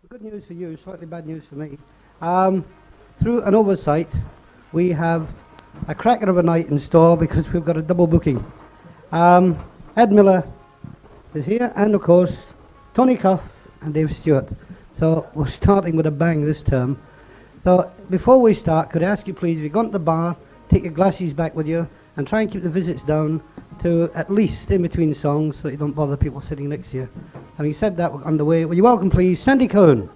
Good news for you, slightly bad news for me. Through an oversight, we have a cracker of a night in store because we've got a double booking. Ed Miller is here, and of course, Tony Cuffe and Dave Stewart. So we're starting with a bang this term. So before we start, could I ask you please, if you've gone to the bar, take your glasses back with you and try and keep the visits down to at least in between songs so that you don't bother people sitting next to you. Having said that, we're underway. Will you welcome please Sandy Cohen.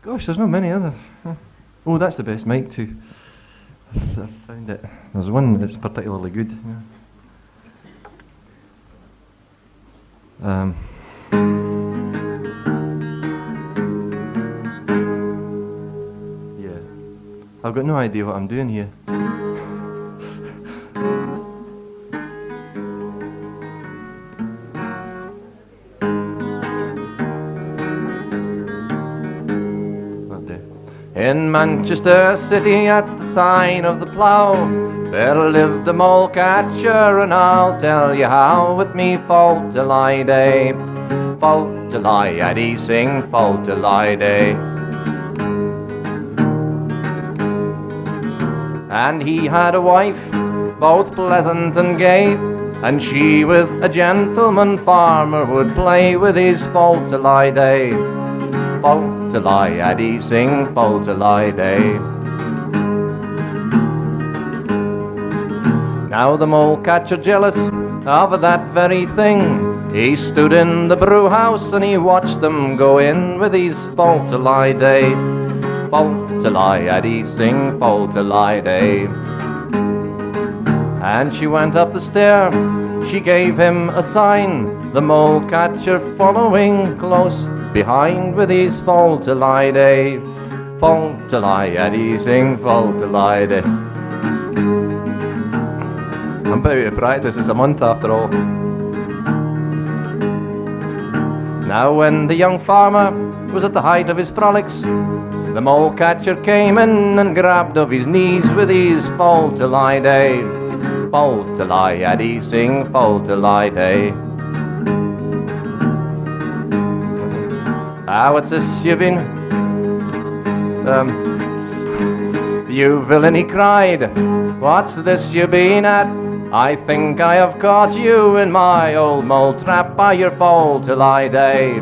Gosh, there's not many other. Oh, that's the best mic too. I found it. There's one that's particularly good. Yeah. I've got no idea what I'm doing here. In Manchester City at the sign of the plough, there lived a mole catcher, and I'll tell you how. With me fall-till-I-day, fall-till-I-Eddie, sing fall-till-I-day. And he had a wife, both pleasant and gay, and she with a gentleman farmer would play with his fall-till-I-day, fall-till-I-Eddie, sing fall-till-I-day. Now the mole catcher, jealous of that very thing, he stood in the brew house and he watched them go in with his fall-till-I-day, fall-till-I-Eddie, sing fall-till-I-day. And she went up the stair, she gave him a sign, the mole catcher following close behind with his fall-till-I-day, fall-till-I-Eddie, sing fall-till-I-day. I'm about to practice, it's a month after all. Now when the young farmer was at the height of his frolics, the mole catcher came in and grabbed of his knees with his fall-till-I-day, fall-till-I-Eddie, sing fall-till-I-day. Ah, what's this you've been? You villain, he cried, what's this you've been at? I think I have caught you in my old mole trap by your fall-till-I-day,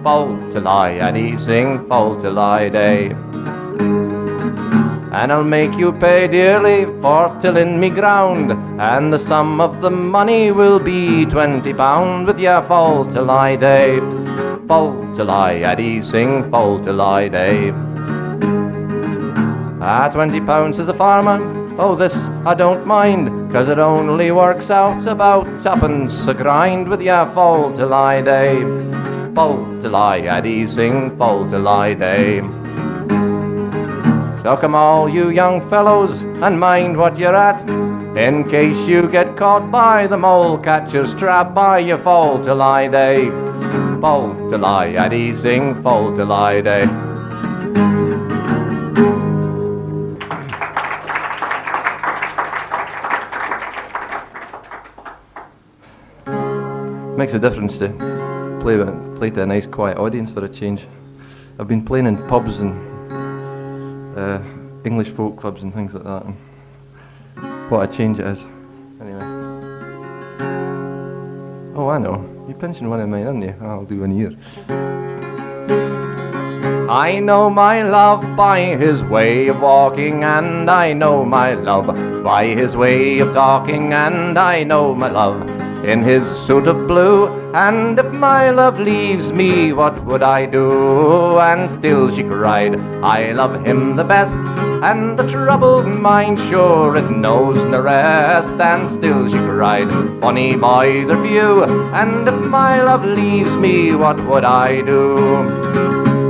fall-till-I-Eddie, sing fall-till-I-day. And I'll make you pay dearly for tilling me ground, and the sum of the money will be £20 with your fall-till-I-day, fall-till-I-Eddie, sing fall-till-I-day. Ah, £20, says the farmer, oh this I don't mind, 'cause it only works out about twopence a grind with your fall-till-I-day, fall-till-I-Eddie, sing fall-till-I-day. So come all you young fellows and mind what you're at, in case you get caught by the mole catcher's trap by your fall-till-I-day, fall-till-I-Eddie, sing fall-till-I-day. Makes a difference to play to a nice quiet audience for a change. I've been playing in pubs and English folk clubs and things like that, and what a change it is. Anyway. Oh, I know. You're pinching one of mine, aren't you? I'll do one here. I know my love by his way of walking, and I know my love by his way of talking, and I know my love in his suit of blue. And if my love leaves me, what would I do? And still she cried, I love him the best, and the troubled mind, sure it knows no rest. And still she cried, funny boys are few, and if my love leaves me, what would I do?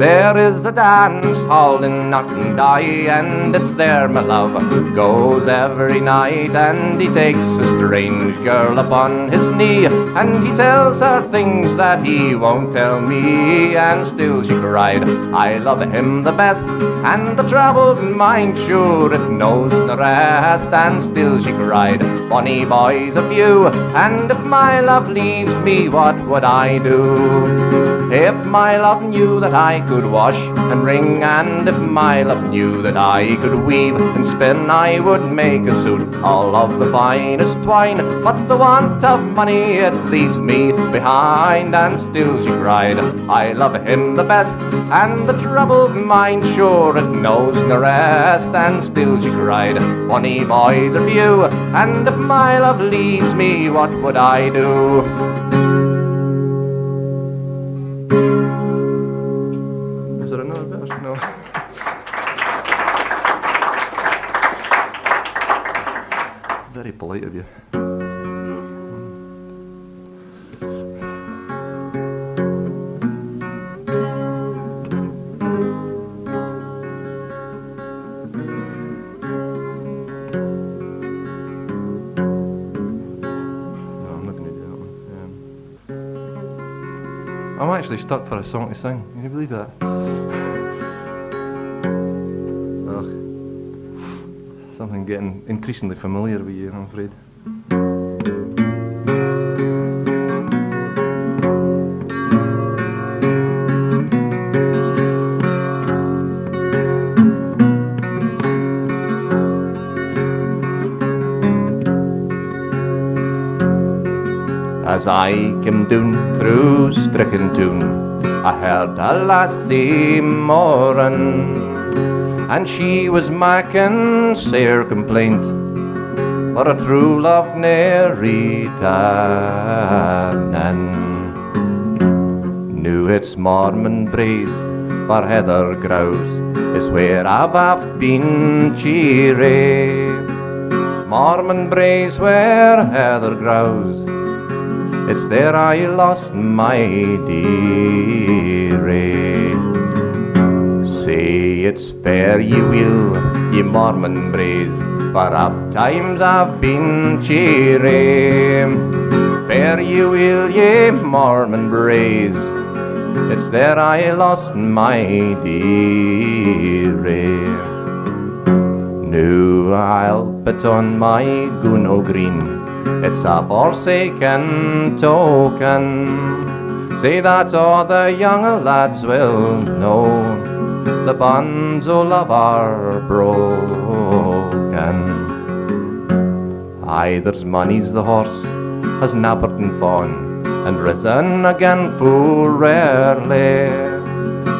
There is a dance hall in Knockandye, and it's there my love goes every night. And he takes a strange girl upon his knee, and he tells her things that he won't tell me. And still she cried, I love him the best, and the troubled mind sure it knows the rest. And still she cried, bonny boys a few, and if my love leaves me, what would I do? If my love knew that I could wash and wring, and if my love knew that I could weave and spin, I would make a suit all of the finest twine. But the want of money, it leaves me behind. And still she cried, I love him the best, and the troubled mind sure it knows the rest. And still she cried, bonny boys are few, and if my love leaves me, what would I do? Is there another verse? No. Very polite of you. I'm actually stuck for a song to sing. Can you believe that? Ugh. Something getting increasingly familiar with you, I'm afraid. As I came down through Strickentune, I heard a lassie mourn, and she was making sair complaint for a true love ne'er returning. Now it's Mormon Braes for Heather Grouse is where I've been cheery. Mormon Braes where Heather Grouse, it's there I lost my dearie. Say it's fair ye will, ye Mormon Braes, for oft times I've been cheery. Fair ye will, ye Mormon Braes, it's there I lost my dearie. Now I'll put on my goon o' green, it's a forsaken token, say that all the young lads will know the bonds o' love are broken. Aye, there's mony's the horse has nappert and fawn and risen again full rarely.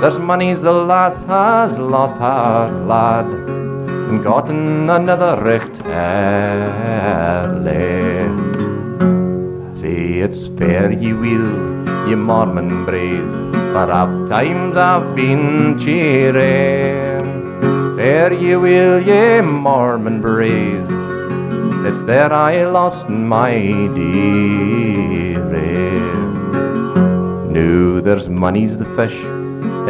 There's mony's the lass has lost her lad and gotten another richt early. Say it's fair ye will, ye Mormon Braes, for oft times I've been cheery. Fair ye will, ye Mormon Braes, it's there I lost my dearie. Now there's mony's the fish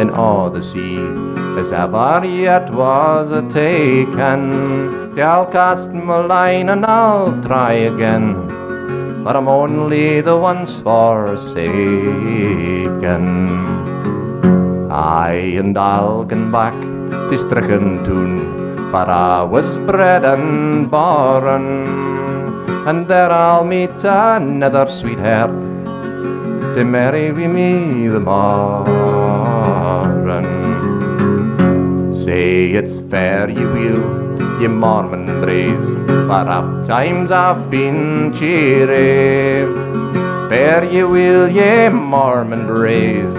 in all the sea, as ever yet was a taken. I'll cast my line and I'll try again, but I'm only the once forsaken. Aye, and I'll go back to Strickentune, for I was bred and born, and there I'll meet another sweetheart to marry with me the morn. Say it's fair ye will, ye Mormon Braes, for oft times I've been cheery. Fair ye will, ye Mormon Braes,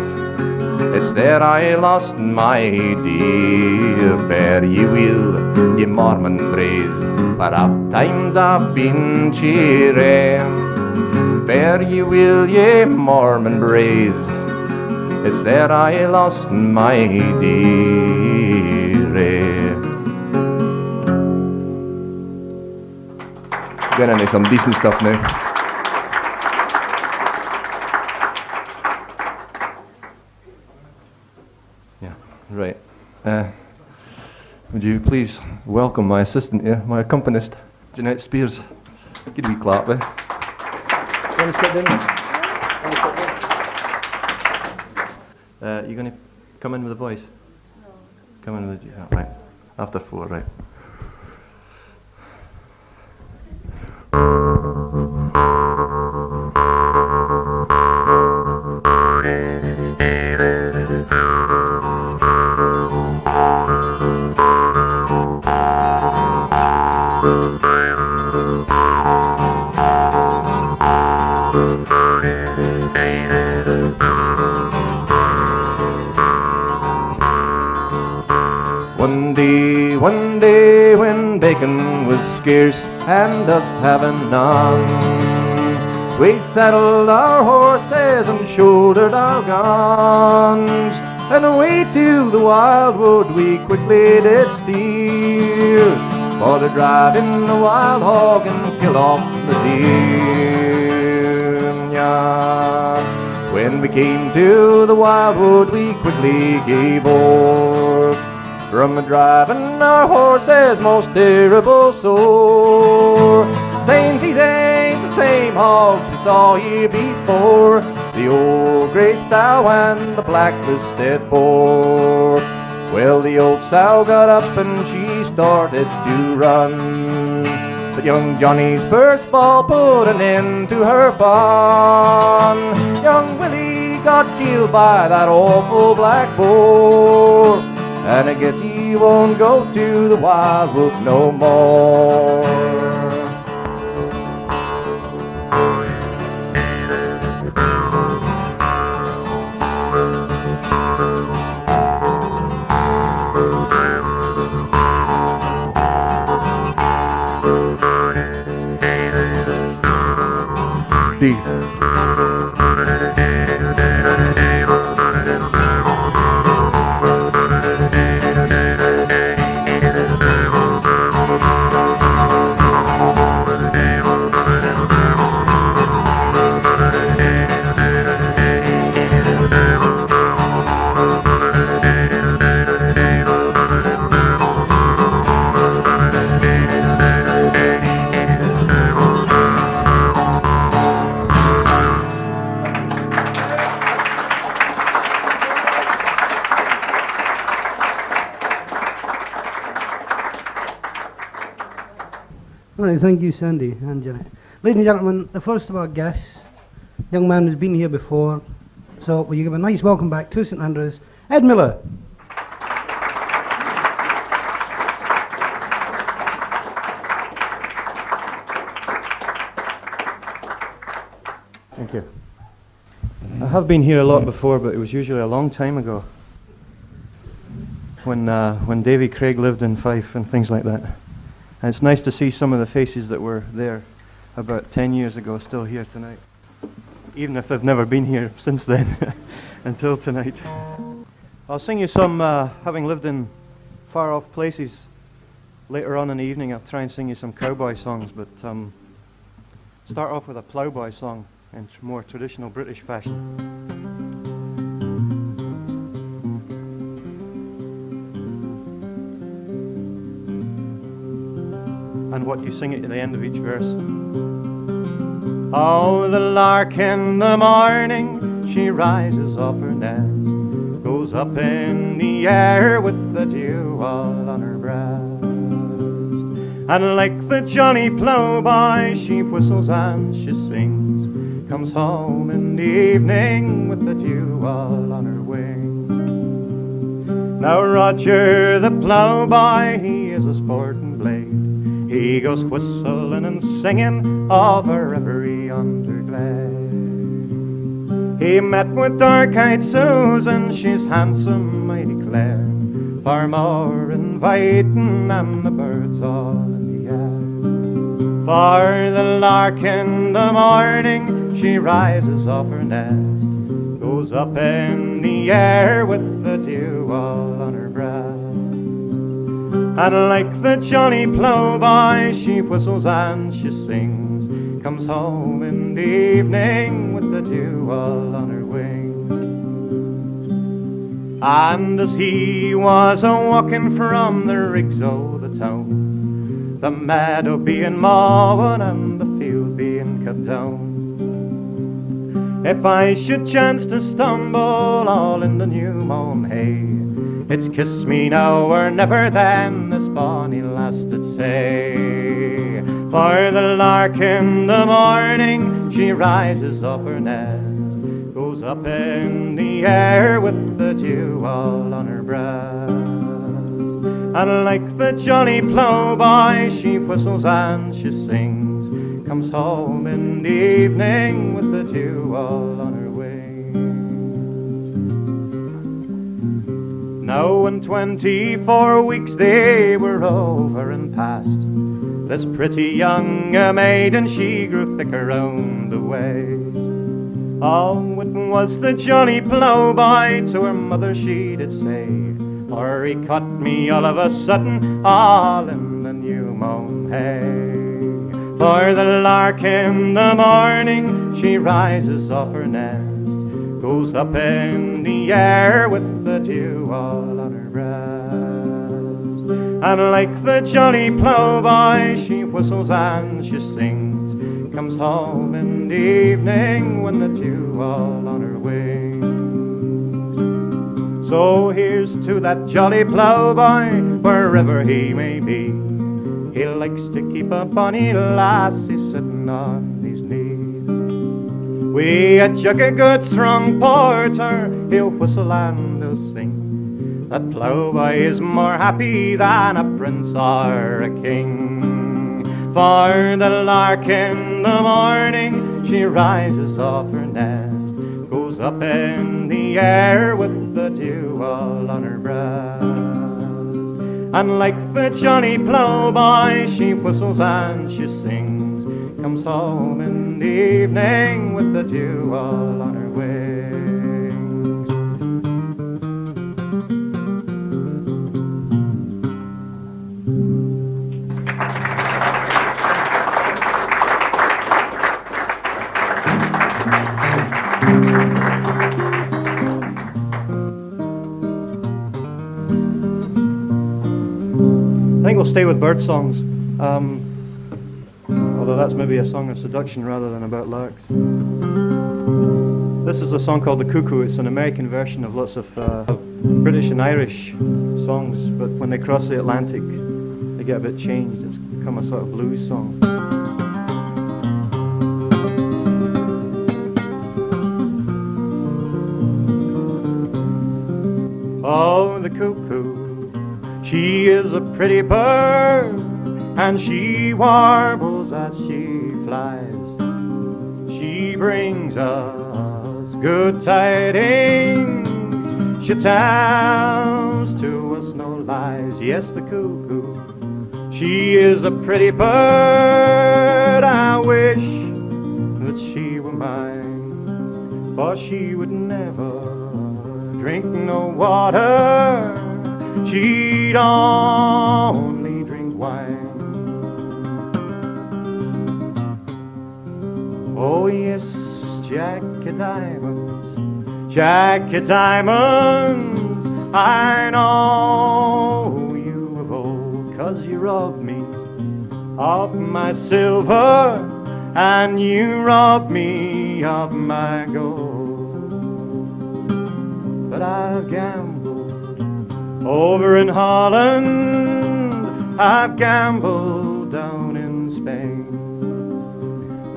it's there I lost my dear. Fair ye will, ye Mormon Braes, for oft times I've been cheery. Fair ye will, ye Mormon Braes, it's there I lost my dearie. Getting into some decent stuff now. Yeah, right. Would you please welcome my assistant here, my accompanist, Jeanette Spears. Give a wee clap, eh? Want to sit down? You going to come in with a voice? No. Come in with a... right. After 4, right. One day when bacon was scarce and us having none, we saddled our horses and shouldered our guns, and away to the wildwood we quickly did steer, for to drive in the wild hog and kill off the deer. Yeah. When we came to the wildwood we quickly gave o'er, from driving our horses most terrible sore. Saying these ain't the same hogs we saw here before, the old grey sow and the black listed boar. Well, the old sow got up and she started to run, but young Johnny's first ball put an end to her fun. Young Willie got killed by that awful black boar, and I guess he won't go to the wildwood no more. Right, thank you, Sandy and Janet. Ladies and gentlemen, the first of our guests, young man who's been here before, so will you give a nice welcome back to St Andrews, Ed Miller. Thank you. I have been here a lot before, but it was usually a long time ago, when Davy Craig lived in Fife and things like that. And it's nice to see some of the faces that were there about 10 years ago still here tonight, even if they've never been here since then until tonight. I'll sing you some, having lived in far off places. Later on in the evening I'll try and sing you some cowboy songs, but start off with a ploughboy song in more traditional British fashion. And what you sing it at the end of each verse. Oh, the lark in the morning, she rises off her nest, goes up in the air with the dew all on her breast. And like the Johnny ploughboy, she whistles and she sings, comes home in the evening with the dew all on her wing. Now Roger the ploughboy, he is a sporting blade, he goes whistling and singing over every underglade. He met with dark-eyed Susan, she's handsome, I declare, far more inviting than the birds all in the air. For the lark in the morning, she rises off her nest, goes up in the air with the dew all on her breast. And like the Johnny ploughboy, she whistles and she sings, comes home in the evening with the dew all on her wings. And as he was a-walking from the rigs o' the town, the meadow being mown and the field being cut down, if I should chance to stumble all in the new mown hay, it's kiss me now or never then, this bonny lass did say. For the lark in the morning, she rises off her nest, goes up in the air with the dew all on her breast. And like the jolly ploughboy, she whistles and she sings, comes home in the evening with the dew all on her wings. Now in 24 weeks they were over and past, this pretty young maiden, she grew thicker round the waist. Oh, it was the jolly ploughboy, to her mother she did say, for he caught me all of a sudden, all in the new mown hay. For the lark in the morning, she rises off her nest, goes up in the air with the dew all on her breast. And like the jolly ploughboy, she whistles and she sings, comes home in the evening when the dew all on her wings. So here's to that jolly ploughboy, wherever he may be. He likes to keep a bonny lassie sitting on his knee. Wi' a jug of good strong porter, he'll whistle and he'll sing. That ploughboy is more happy than a prince or a king. For the lark in the morning, she rises off her nest, goes up in the air with the dew all on her breast. And like the jolly ploughboy, she whistles and she sings, comes home in the evening with the dew all on her wings. I think we'll stay with bird songs, although that's maybe a song of seduction rather than about larks. This is a song called The Cuckoo. It's an American version of lots of British and Irish songs, but when they cross the Atlantic, they get a bit changed. It's become a sort of blues song. Oh, the cuckoo, she is a pretty bird, and she warbles as she flies. She brings us good tidings, she tells to us no lies. Yes, the cuckoo, she is a pretty bird. I wish that she were mine, for she would never drink no water, she'd only drink wine. Oh yes, Jack o' Diamonds, Jack o' Diamonds, I know you of old, 'cause you robbed me of my silver and you robbed me of my gold. But I've gambled over in Holland, I've gambled down in Spain,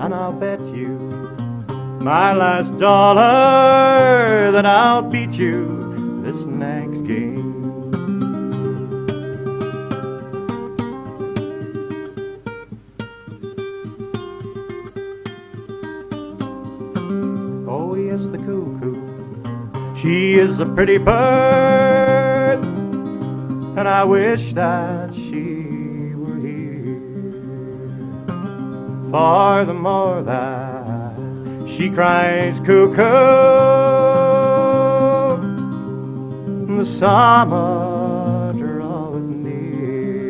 and I'll bet you my last dollar that I'll beat you this next game. Oh yes, the cuckoo, she is a pretty bird, and I wish that she were here. For the more that she cries cuckoo, the summer draweth near.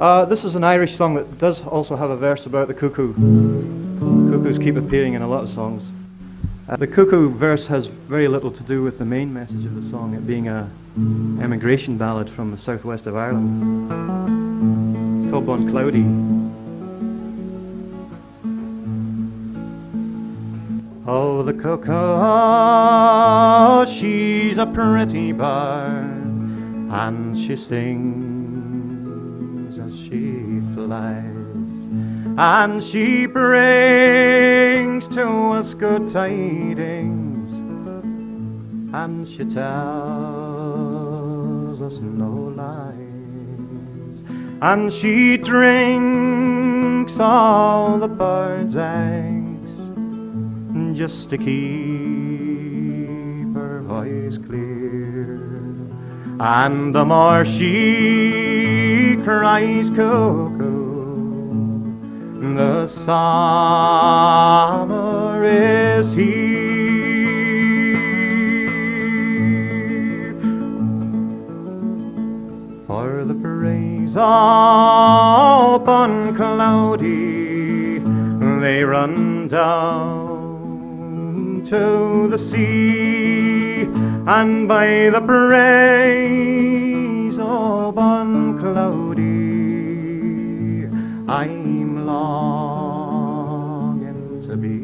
This is an Irish song that does also have a verse about the cuckoo. Cuckoos keep appearing in a lot of songs. The cuckoo verse has very little to do with the main message of the song, it being a emigration ballad from the southwest of Ireland. It's called Bon Cloudy. Oh, the cuckoo, she's a pretty bird, and she sings as she flies, and she brings to us good tidings, and she tells us no lies, and she drinks all the birds' eggs just to keep her voice clear. And the more she cries cuckoo, the summer is here. For the praise of Bon Cloudy, they run down to the sea, and by the praise of Bon Cloudy, I'm longing to be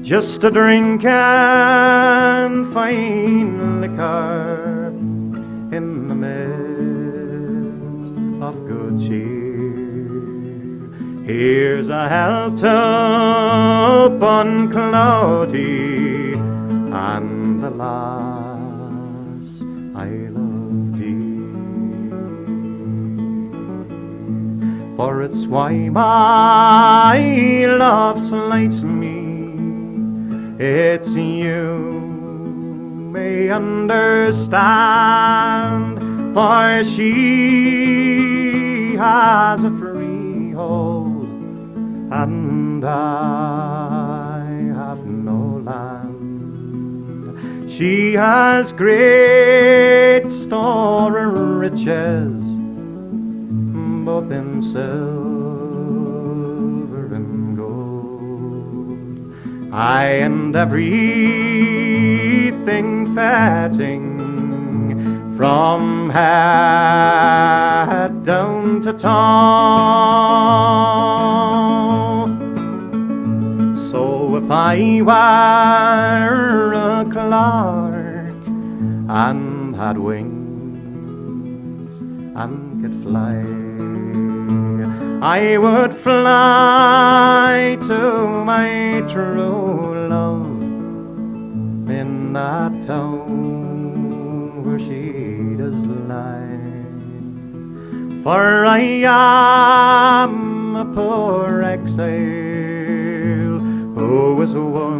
just a drink and fine liquor in the midst of good cheer. Here's a health to Bon Cloudy and the lass I love dear. For it's why my love slights me, it's you may understand, for she has a freehold and I have no land. She has great store of riches, both in silver and gold, aye, and everything fetting from head down to toe. So if I were a clerk and had wings and could fly, I would fly to my true love in that town where she does lie. For I am a poor exile who is wounded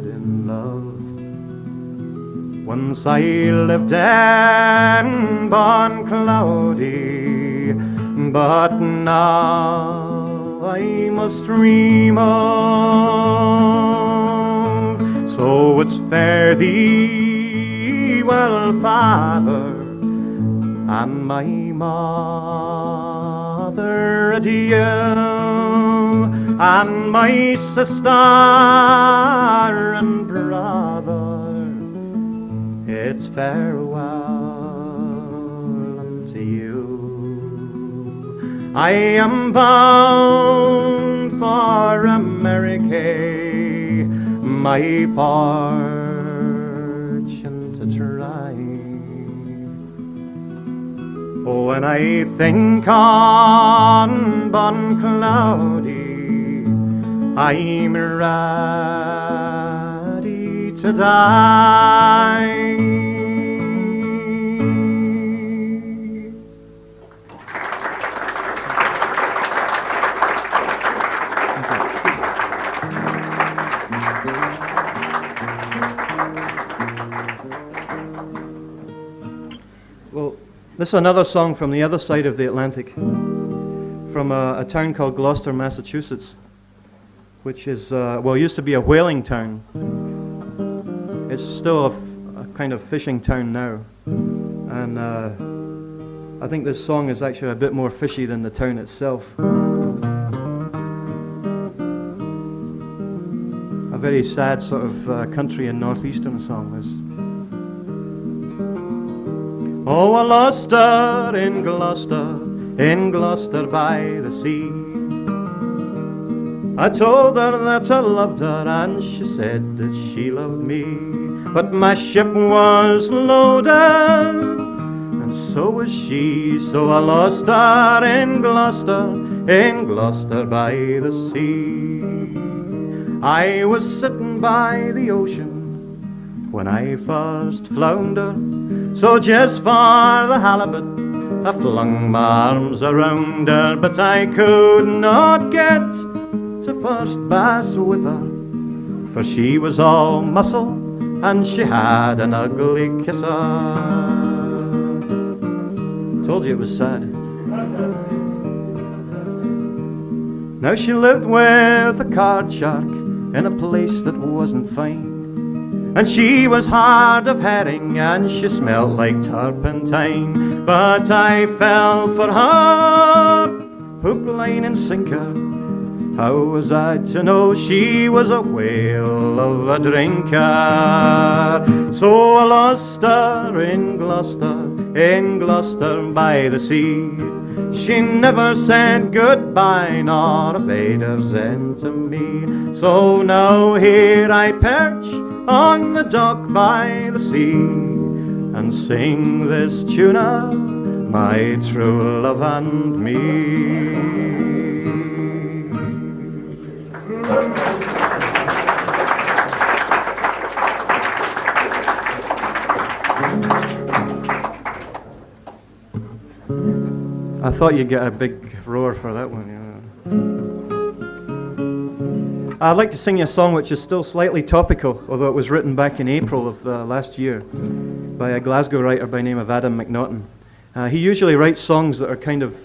in love. Once I lived in Bon Cloudy, but now I must remove. So it's fare thee well, Father, and my mother adieu, and my sister and brother, it's farewell unto you. I am bound for America, my fortune to try. When I think on Bon Cloudy, I'm ready to die. Well, this is another song from the other side of the Atlantic, from a town called Gloucester, Massachusetts, which is, used to be a whaling town. It's still a kind of fishing town now. And I think this song is actually a bit more fishy than the town itself. A very sad sort of country and northeastern song, this. Oh, I lost her in Gloucester by the sea. I told her that I loved her and she said that she loved me. But my ship was loaded and so was she. So I lost her in Gloucester by the sea. I was sitting by the ocean when I first floundered, so just for the halibut I flung my arms around her. But I could not get to first bass with her, for she was all muscle and she had an ugly kisser. Told you it was sad. Now she lived with a card shark in a place that wasn't fine, and she was hard of hearing and she smelled like turpentine. But I fell for her, hook, line and sinker. How was I to know she was a whale of a drinker? So I lost her in Gloucester by the sea. She never said goodbye nor bade her zen to me. So now here I perch on the dock by the sea and sing this tune of my true love and me. I thought you'd get a big roar for that one, yeah. I'd like to sing you a song which is still slightly topical, although it was written back in April of last year by a Glasgow writer by the name of Adam McNaughton. He usually writes songs that are kind of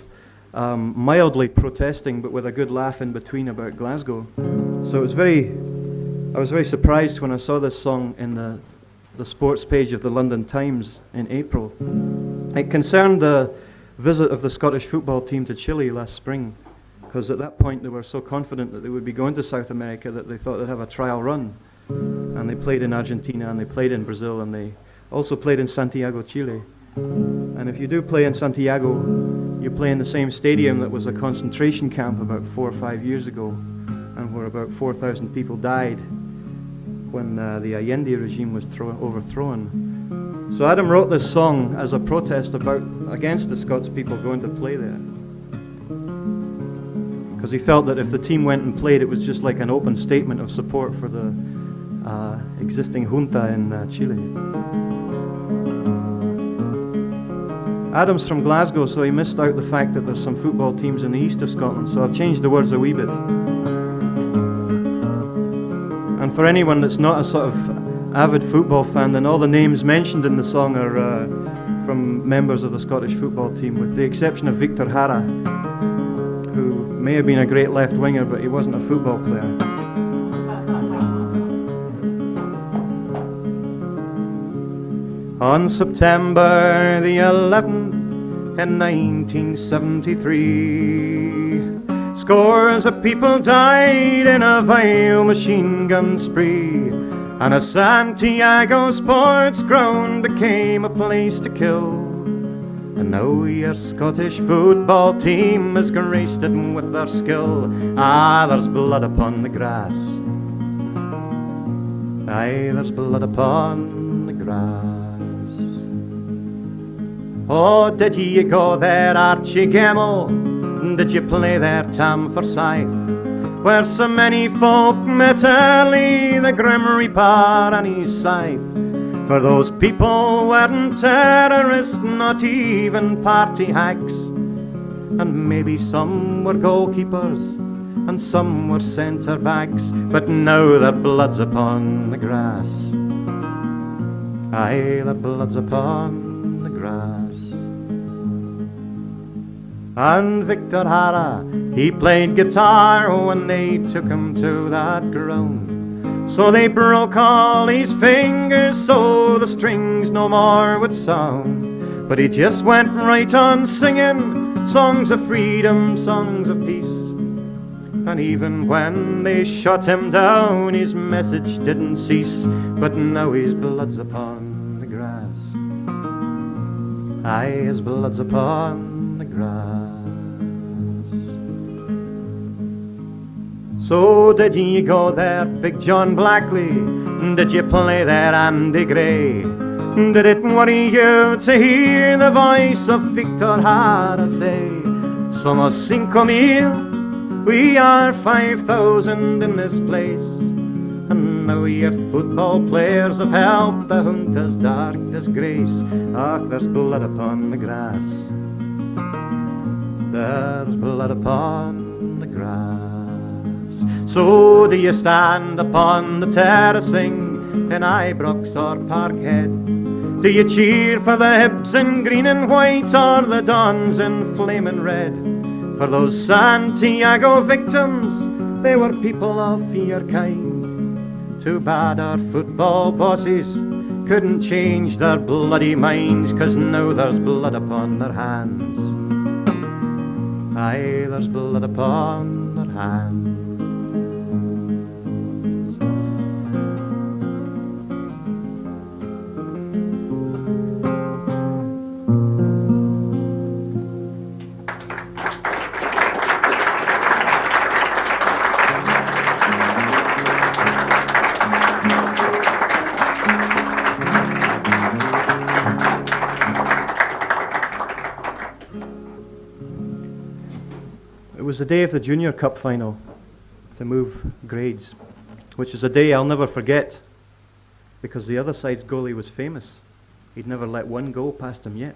mildly protesting, but with a good laugh in between about Glasgow. So I was very surprised when I saw this song in the sports page of the London Times in April. It concerned the visit of the Scottish football team to Chile last spring, because at that point they were so confident that they would be going to South America that they thought they'd have a trial run. And they played in Argentina and they played in Brazil and they also played in Santiago, Chile. And if you do play in Santiago, you play in the same stadium that was a concentration camp about 4 or 5 years ago, and where about 4,000 people died when the Allende regime was overthrown. So Adam wrote this song as a protest against the Scots people going to play there, because he felt that if the team went and played, it was just like an open statement of support for the existing junta in Chile. Adam's from Glasgow, so he missed out the fact that there's some football teams in the east of Scotland, so I've changed the words a wee bit. And for anyone that's not a sort of avid football fan, then all the names mentioned in the song are from members of the Scottish football team, with the exception of Victor Hara, who may have been a great left winger, but he wasn't a football player. On September the 11th in 1973, scores of people died in a vile machine gun spree, and a Santiago sports ground became a place to kill. And now your Scottish football team has graced it with their skill. Ah, there's blood upon the grass. Aye, there's blood upon the grass. Oh, did ye go there, Archie Gemmell? Did you play there, Tam Forsyth? Where so many folk met early the grim reaper and his scythe? For those people weren't terrorists, not even party hacks. And maybe some were goalkeepers and some were centre backs, but now their blood's upon the grass. Aye, their blood's upon the grass. And Victor Hara, he played guitar when they took him to that ground. So they broke all his fingers so the strings no more would sound. But he just went right on singing songs of freedom, songs of peace. And even when they shot him down, his message didn't cease. But now his blood's upon the grass. Aye, his blood's upon the grass. So did ye go there, Big John Blackley? Did you play there, Andy Gray? Did it worry you to hear the voice of Victor Hara say, Somos 5,000, we are 5,000 in this place, and now your football players have helped the junta's dark disgrace. Ah, there's blood upon the grass. There's blood upon the grass. So do you stand upon the terracing in Ibrox or Parkhead? Do you cheer for the Hibs in green and white or the Dons in flaming red? For those Santiago victims, they were people of your kind. Too bad our football bosses couldn't change their bloody minds, 'cause now there's blood upon their hands. Aye, there's blood upon their hands. It was the day of the Junior Cup final to move grades, which is a day I'll never forget, because the other side's goalie was famous. He'd never let one goal past him yet.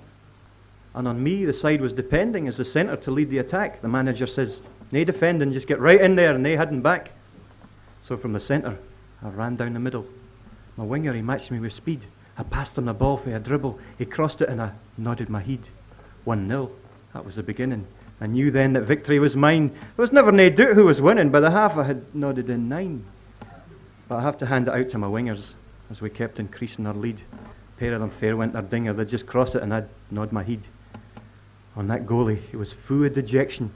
And on me, the side was depending as the centre to lead the attack. The manager says, "Nae defending, just get right in there," and they hadn't back. So from the centre, I ran down the middle. My winger, he matched me with speed. I passed him the ball for a dribble. He crossed it and I nodded my head. 1-0, that was the beginning. I knew then that victory was mine. There was never nae doubt who was winning. By the half I had nodded in 9. But I have to hand it out to my wingers as we kept increasing our lead. A pair of them fair went their dinger. They'd just cross it and I'd nod my head. On that goalie, he was full of dejection.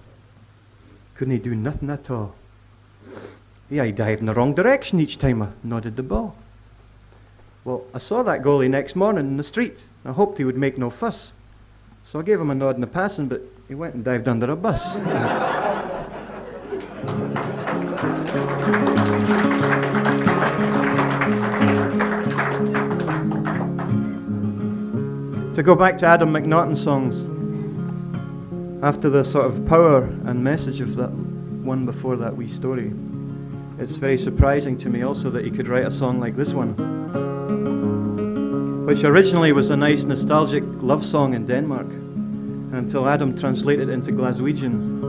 Couldn't he do nothing at all? He dived in the wrong direction each time I nodded the ball. Well, I saw that goalie next morning in the street. I hoped he would make no fuss. So I gave him a nod in the passing, but he went and dived under a bus. To go back to Adam McNaughton's songs, after the sort of power and message of that one before that wee story, it's very surprising to me also that he could write a song like this one, which originally was a nice nostalgic love song in Denmark, until Adam translated it into Glaswegian.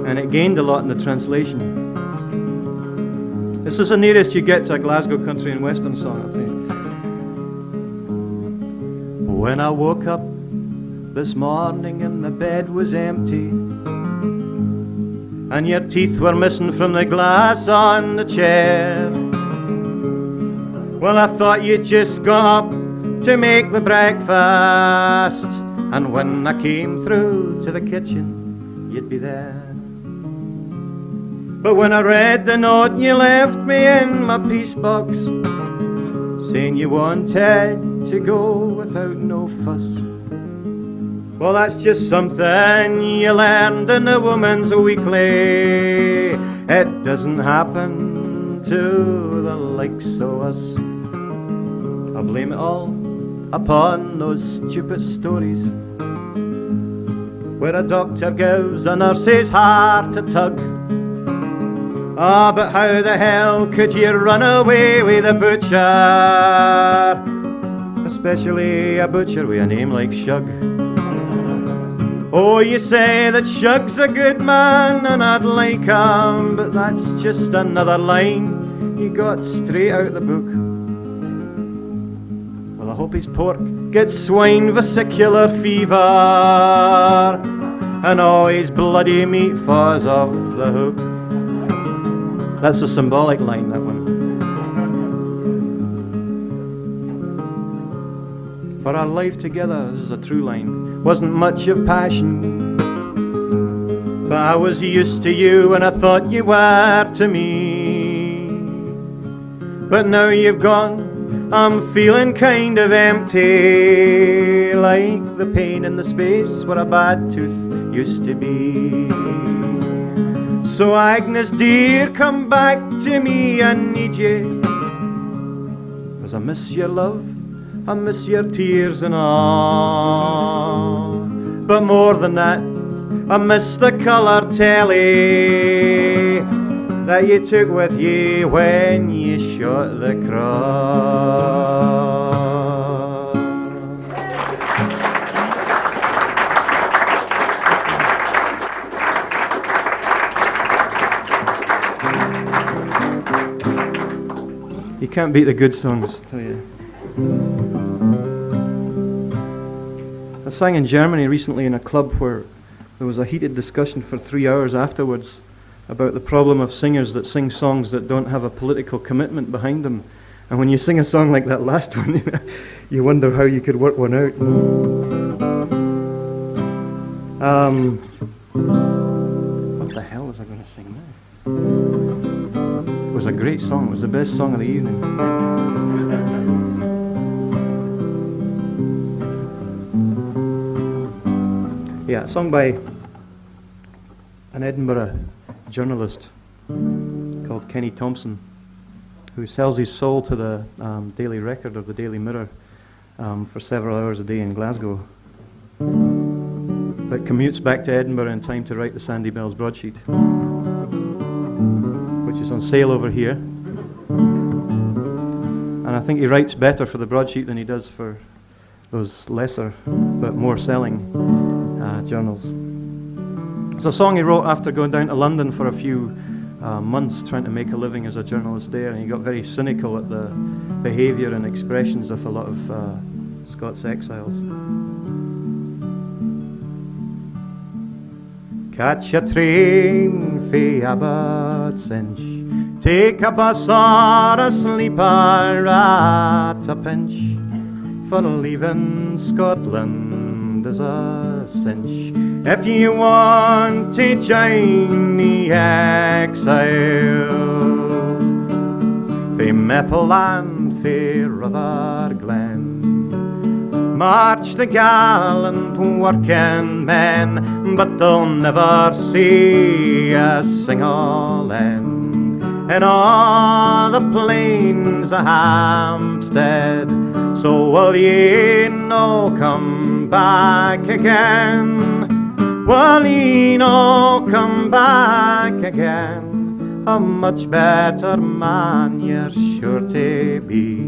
And it gained a lot in the translation. This is the nearest you get to a Glasgow country and western song, I'll tell you. When I woke up this morning and the bed was empty, and your teeth were missing from the glass on the chair, well, I thought you'd just got up to make the breakfast, and when I came through to the kitchen, you'd be there. But when I read the note you left me in my piece box, saying you wanted to go without no fuss, well, that's just something you learned in a woman's weekly. It doesn't happen to the likes of us. I blame it all upon those stupid stories where a doctor gives a nurse's heart a tug. Ah, but how the hell could you run away with a butcher? Especially a butcher with a name like Shug. Oh, you say that Shug's a good man and I'd like him, but that's just another line you got straight out the book. Well, I hope his pork gets swine vesicular fever and all his bloody meat falls off the hook. That's a symbolic line, that one. For our life together, this is a true line, wasn't much of passion. But I was used to you and I thought you were to me. But now you've gone, I'm feeling kind of empty, like the pain in the space where a bad tooth used to be. So Agnes dear, come back to me, I need you. 'Cause I miss your love, I miss your tears and all. But more than that, I miss the colour telly that you took with you when you shot the cross. You can't beat the good songs, I tell you. I sang in Germany recently in a club where there was a heated discussion for 3 hours afterwards about the problem of singers that sing songs that don't have a political commitment behind them. And when you sing a song like that last one, you wonder how you could work one out. What the hell was I going to sing now? It was a great song. It was the best song of the evening. Yeah, a song by an Edinburgh journalist called Kenny Thompson, who sells his soul to the Daily Record or the Daily Mirror for several hours a day in Glasgow, but commutes back to Edinburgh in time to write the Sandy Bells broadsheet, which is on sale over here. And I think he writes better for the broadsheet than he does for those lesser but more selling journals. It's a song he wrote after going down to London for a few months trying to make a living as a journalist there, and he got very cynical at the behaviour and expressions of a lot of Scots exiles. Catch a train fae Abbotssinch, take a bus or a sleeper at a pinch, for leaving Scotland is a cinch. If you want to join the exiles, fae Methil and fae River Glen, march the gallant working men, but they'll never see a single end in all the plains of Hampstead. So will ye no come back again? Will ye no come back again? A much better man you're sure to be,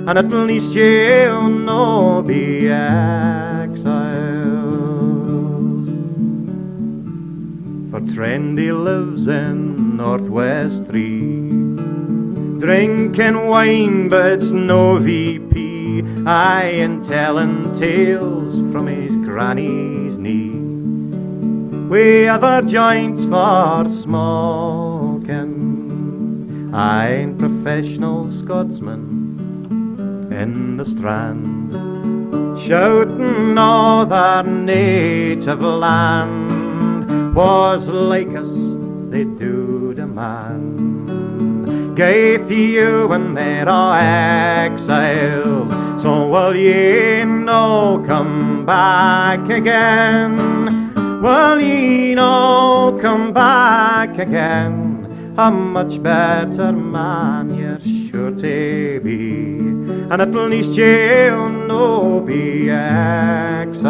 and at least you'll no be exiles. For Trendy lives in Northwest 3, drinking wine but it's no VP, aye, and telling tales from his granny's knee. We other joints for smoking, aye, and professional Scotsmen in the Strand, shouting all their native land was like us, they do demand. Gay few when they're all exiles, so will ye no come back again? Will ye no come back again? A much better man you're sure to be, and at least you'll no be exiles.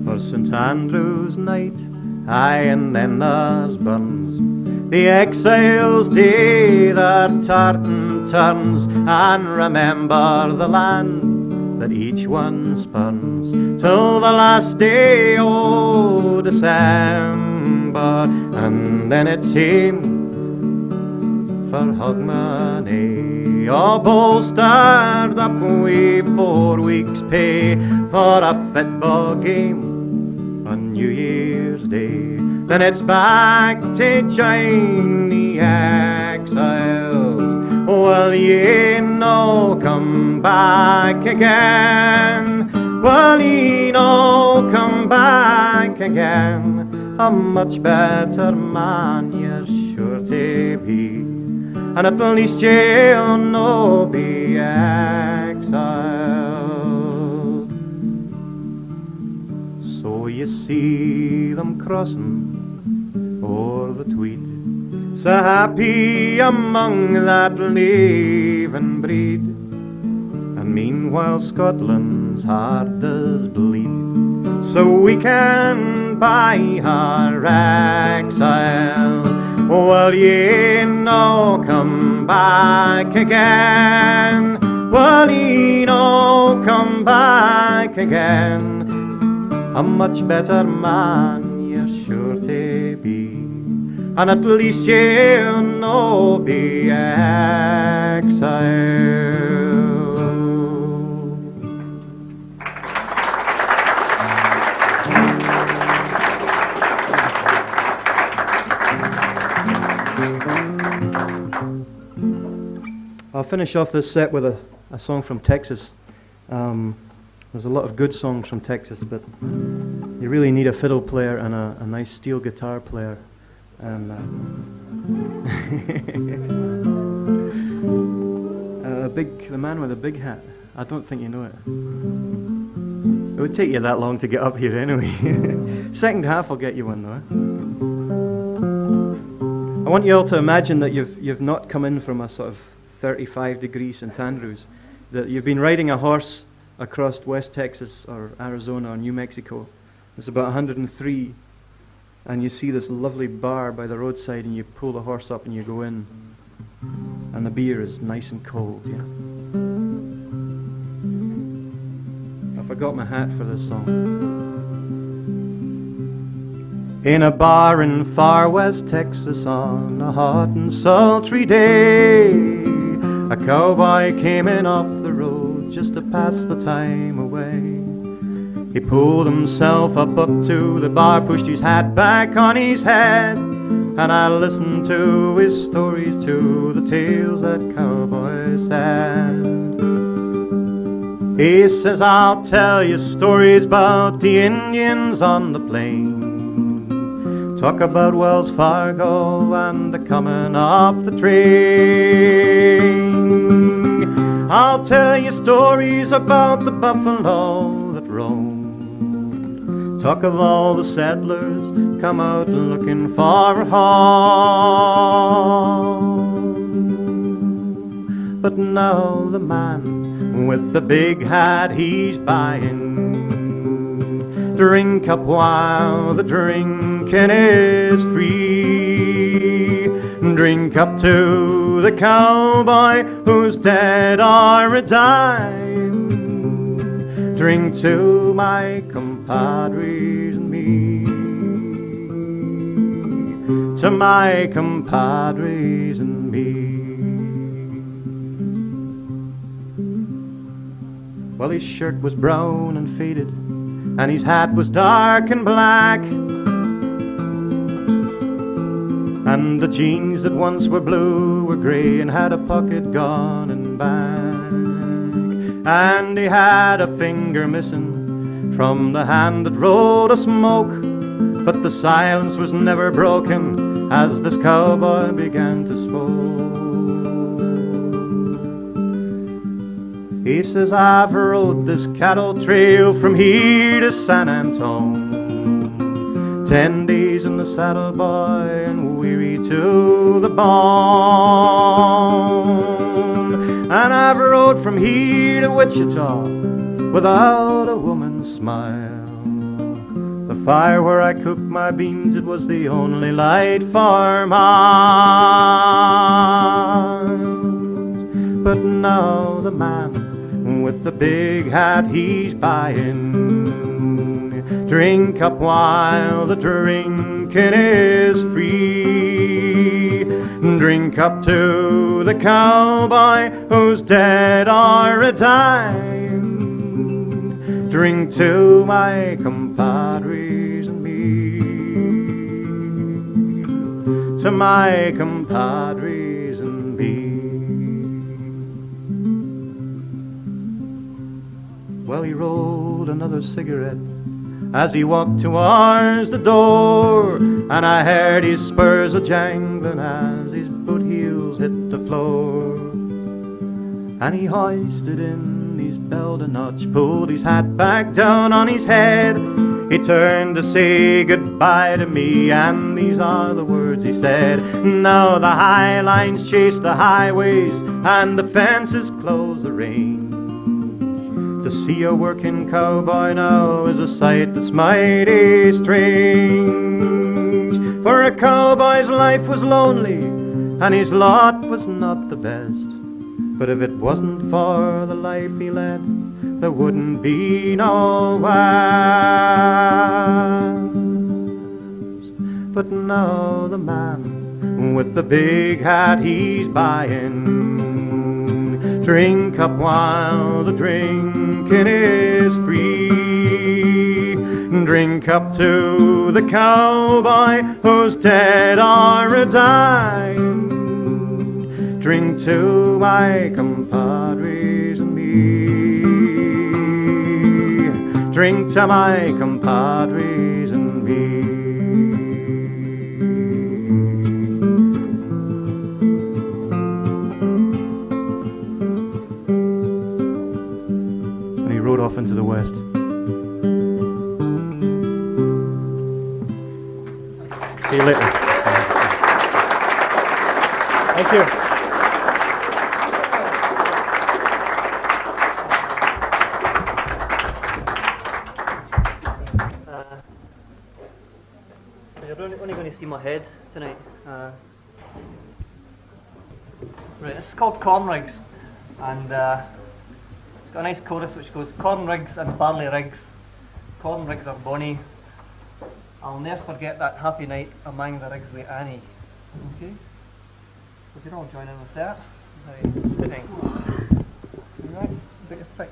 For St. Andrew's night, aye, and then there's Burns, the exiles do their tartan turns, and remember the land that each one spurns, till the last day o' December, and then it's him for Hogmanay, all bolstered up wi' 4 weeks' pay for a football game on New Year's Day. Then it's back to join the exiles Will ye no come back again? Will ye no come back again? A much better man you're sure to be, and at least you'll no be exiled. So you see them crossing o'er the Tweed, so happy among that leaving breed, and meanwhile Scotland's heart does bleed, so we can buy our exiles. Will ye no come back again? Will ye no come back again? A much better man you're sure to be, and at least you'll no be exiled. I'll finish off this set with a song from Texas. There's a lot of good songs from Texas, but you really need a fiddle player and a nice steel guitar player. And the man with the big hat. I don't think you know it. It would take you that long to get up here anyway. Second half I'll get you one though. I want you all to imagine that you've not come in from a sort of 35-degree St. Andrews, that you've been riding a horse across West Texas or Arizona or New Mexico. It's about 103, and you see this lovely bar by the roadside, and you pull the horse up and you go in, and the beer is nice and cold. Yeah. I forgot my hat for this song. In a bar in far West Texas on a hot and sultry day, a cowboy came in off the road just to pass the time away. He pulled himself up to the bar, pushed his hat back on his head, and I listened to his stories, to the tales that cowboy said. He says, I'll tell you stories about the Indians on the plain, talk about Wells Fargo and the coming of the train. I'll tell you stories about the buffalo that roamed, talk of all the settlers come out looking for a home. But now the man with the big hat, he's buying drink up while the drinking is free. Drink up to the cowboy who's dead or a dying. Drink to my compadres and me, to my compadres and me. Well, his shirt was brown and faded, and his hat was dark and black, and the jeans that once were blue were grey and had a pocket gone and back, and he had a finger missing from the hand that rolled a smoke. But the silence was never broken as this cowboy began to spoke. He says, I've rode this cattle trail from here to San Antone, 10 days in the saddle, boy, and weary to the bone. And I've rode from here to Wichita without a woman's smile. The fire where I cooked my beans, it was the only light for miles. But now the man with the big hat, he's buying drink up while the drinking is free. Drink up to the cowboy who's dead or a dying. Drink to my compadres and me, to my compadres and me. Well, he rolled another cigarette as he walked towards the door, and I heard his spurs a-jangling as his boot heels hit the floor. And he hoisted in his belt a notch, pulled his hat back down on his head. He turned to say goodbye to me, and these are the words he said. Now the high lines chase the highways, and the fences close the range. To see a working cowboy now is a sight that's mighty strange. For a cowboy's life was lonely, and his lot was not the best. But if it wasn't for the life he led, there wouldn't be no West. But now the man with the big hat he's buying, drink up while the drinking is free. Drink up to the cowboy who's dead or a-dying. Drink to my compadres and me. Drink to my compadres and me. And he rode off into the west. See you later. Thank you. You're only going to see my head tonight. Right, it's called Corn Rigs, and it's got a nice chorus which goes: corn rigs and barley rigs, corn rigs are bonny. I'll never forget that happy night among the rigs with Annie. Okay, so if you all join in with that, right, sitting. Alright, bit of pick.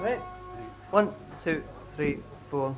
Right, 1, 2, 3, 4.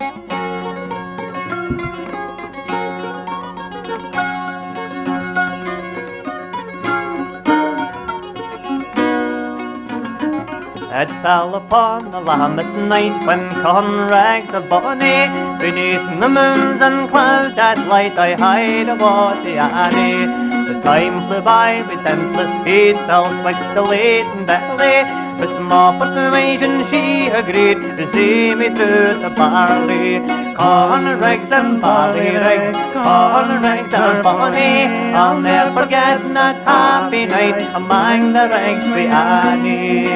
It fell upon the land this night when corn rags are bonny. Beneath the moons and clouds that light I hide aboard the Annie. The time flew by with endless speed, fell twixt the laden belly. With small persuasion she agreed to see me through the barley. Corn rigs and barley rigs, corn rigs are bonny. I'll never forget that happy night among the rigs with Annie.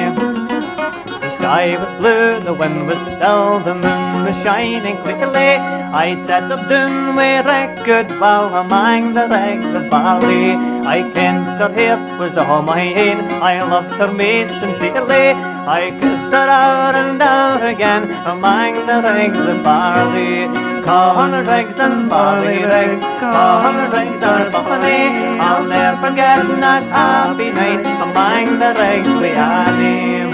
The sky was blue, the wind was still, the moon was shining clearly. I set up down with record bow among the rigs of barley. I kenned her hair was all my own, I loved her most sincerely. I kissed her out and out again among the rigs of barley. Corn rigs and barley rigs, corn rigs are bonny. I'll never forget that happy night among the rigs with Annie.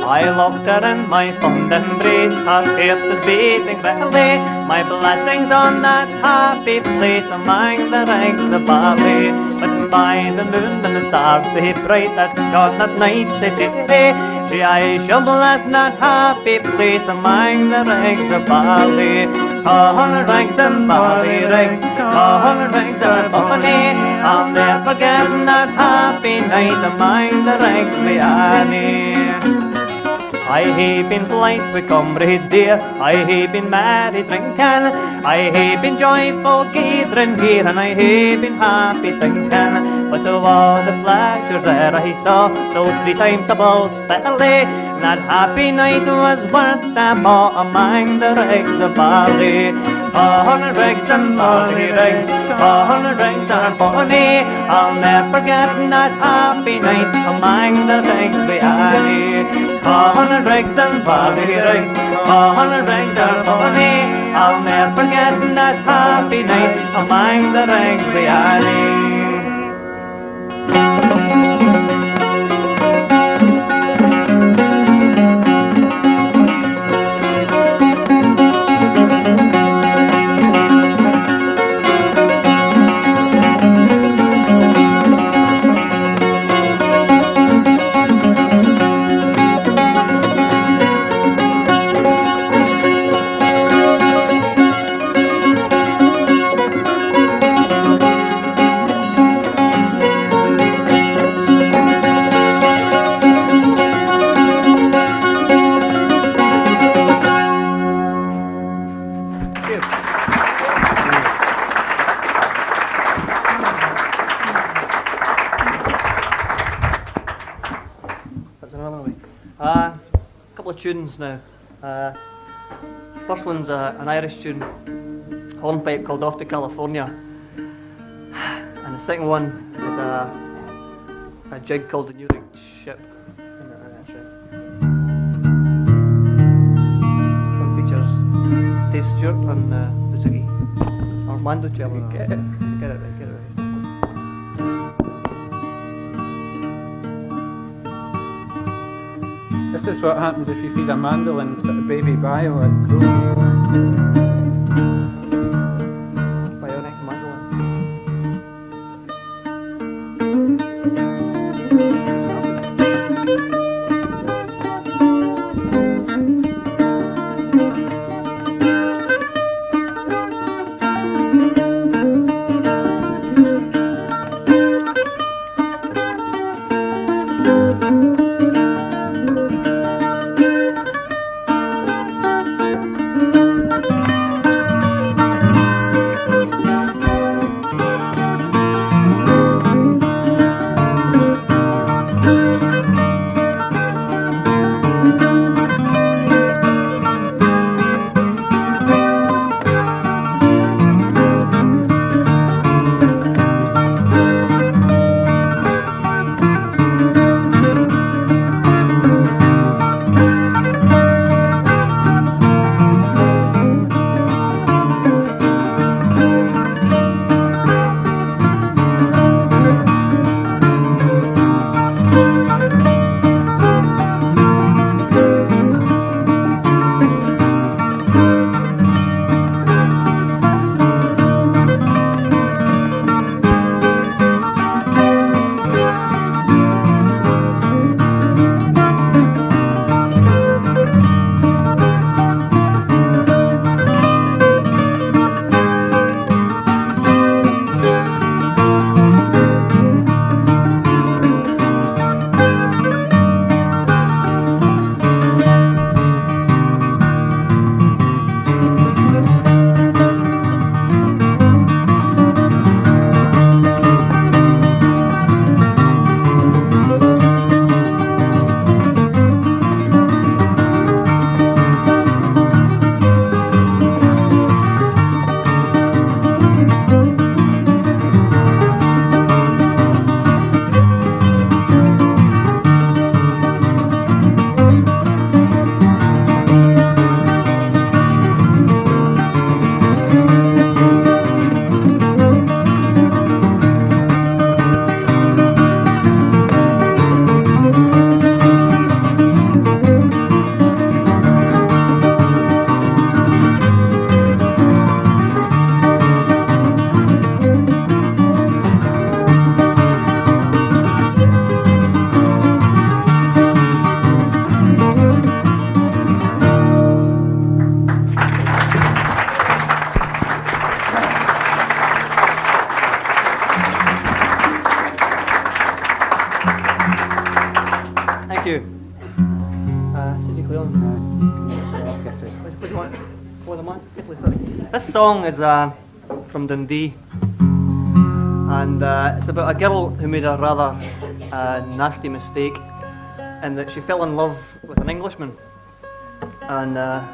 I loved her in my fond embrace, her heart was beating readily. My blessings on that happy place among the rigs of barley. But by the moon and the stars they bright that shone that night they cheery. Gee, I shall bless that happy place among the rigs of barley. Corn rigs and barley rigs, corn rigs are bonny. I'll never forget that happy night among the rigs with Annie. I hae been blithe with comrades dear, I hae been merry drinking, I hae been joyful gathering here, and I hae been happy thinking. But of all the pleasures that I saw, those 3 times the bulls belly, that happy night was worth them all among the rigs of barley. Corn rigs and barley rigs, corn rigs are bonny. I'll never forget that happy night among the rigs with Annie. Corn rigs and barley rigs, corn rigs are bonny. I'll never forget that happy night among the rigs with Annie. couple of tunes now. First one's an Irish tune, hornpipe, called Off to California. And the second one is a jig called The New Rigged Ship. And that's right. This one features Dave Stewart on bouzouki. Armando cello. Get it right, get it right. This is what happens if you feed a mandolin sort of baby bio at grows. Bionic mandolin. Thank you. Susie Cleland. What do you want? Oh, the man. Sorry. This song is from Dundee, and it's about a girl who made a rather nasty mistake, in that she fell in love with an Englishman, and that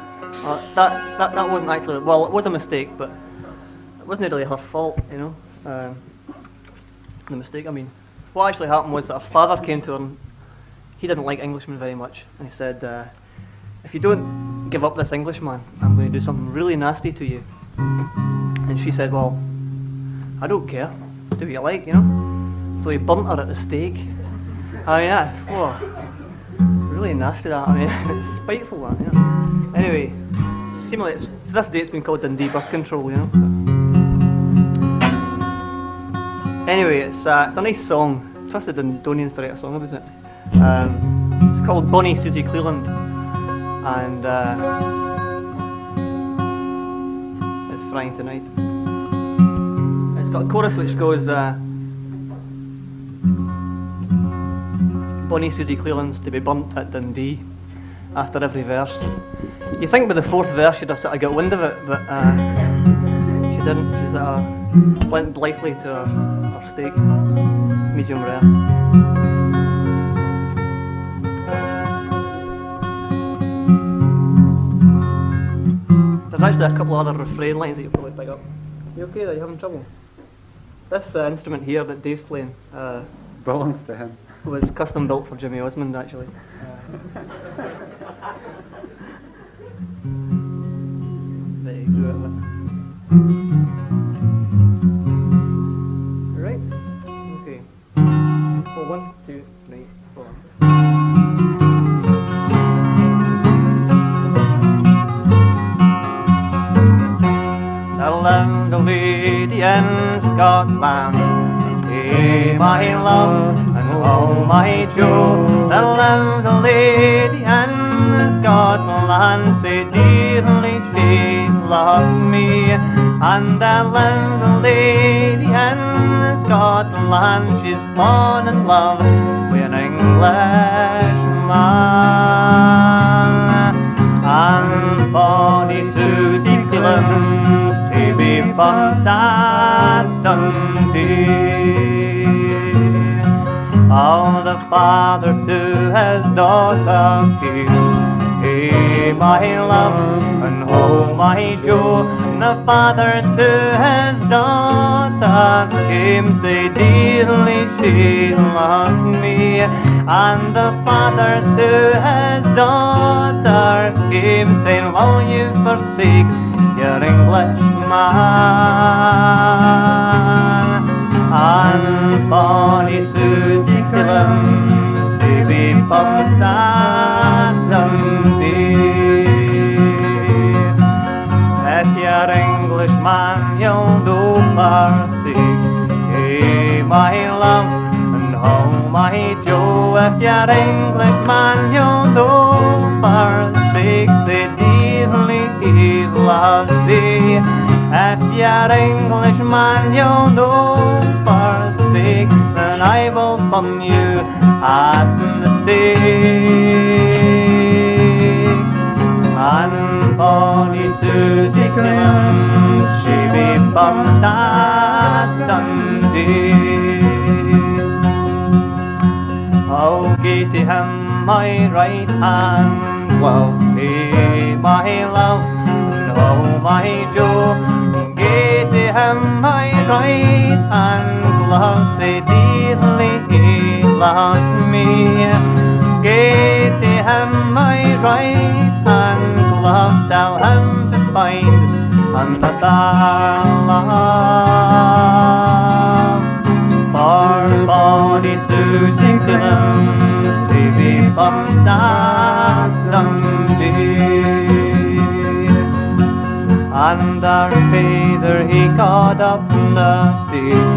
wasn't actually, well, it was a mistake, but it wasn't really her fault, you know. The mistake, I mean, what actually happened was that her father came to her, and he didn't like Englishmen very much, and he said, if you don't give up this Englishman, I'm going to do something really nasty to you. And she said, well, I don't care, do what you like, you know. So he burnt her at the stake. I mean, that's, whoa, really nasty that, I mean, it's spiteful that, you know. Anyway, seemingly, to this day it's been called Dundee birth control, you know. Anyway, it's a nice song. I trust the Dundonians to write a song about it. It's called Bonnie Susie Cleland, and it's Frying Tonight. It's got a chorus which goes, Bonnie Susie Cleland's to be burnt at Dundee, after every verse. You think by the fourth verse she'd have sort of got wind of it, but she didn't. She sort of went blithely to her steak, medium rare. There's actually a couple of other refrain lines that you'll probably pick up. You okay there? You having trouble? This instrument here that Dave's playing Belongs to him. was custom built for Jimmy Osmond, actually. Very good. Right? Okay. Well, 1, 2, 3, 4. I loved a lady in Scotland, hey my love, and oh my Joe. I loved a lady in Scotland, say dearly she loved me. And I loved a lady in Scotland, she's fallen in love with an Englishman. And bonny Susie Clemens to be bumped at Dundee. Oh, the father to his daughter came, hey my love, and oh my Joe. The father to his daughter came, say dearly she loved me. And the father to his daughter came, saying, will you forsake your Englishman? And bonny Susie Clemens to be bumped at Dundee. If you're Englishman, you'll do forsake, hey my love, and oh my Joe. If you're Englishman, you'll do forsake, say dearly he loves thee. If you're Englishman, you'll do forsake, then I will bum you at the stake. And bonny Susie Clemens, she be bumped at Dundee. Oh, gie to him my right hand glove, hey my love, and oh my Joe. Gie to him my right hand glove, say dearly he loves me. Gie to him my right hand glove, tell him to find another love. For bonny Susie Clemens to be bumped at Dundee. And our father he got up the steep,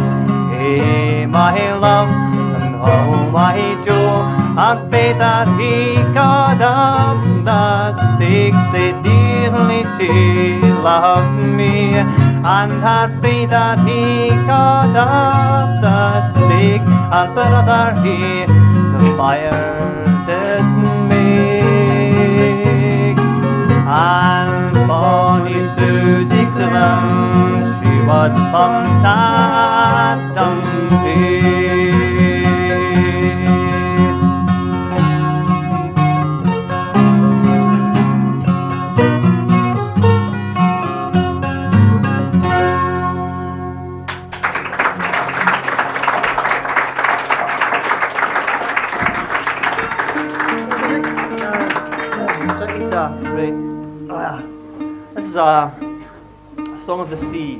hey my love, and oh my Joe. Our father he got up the stake, say dearly she loved me. And her father he got up the stake, and brother he the fire did make. And bonny Susie Clemens, she was bumped at Dundee. This is a song of the sea.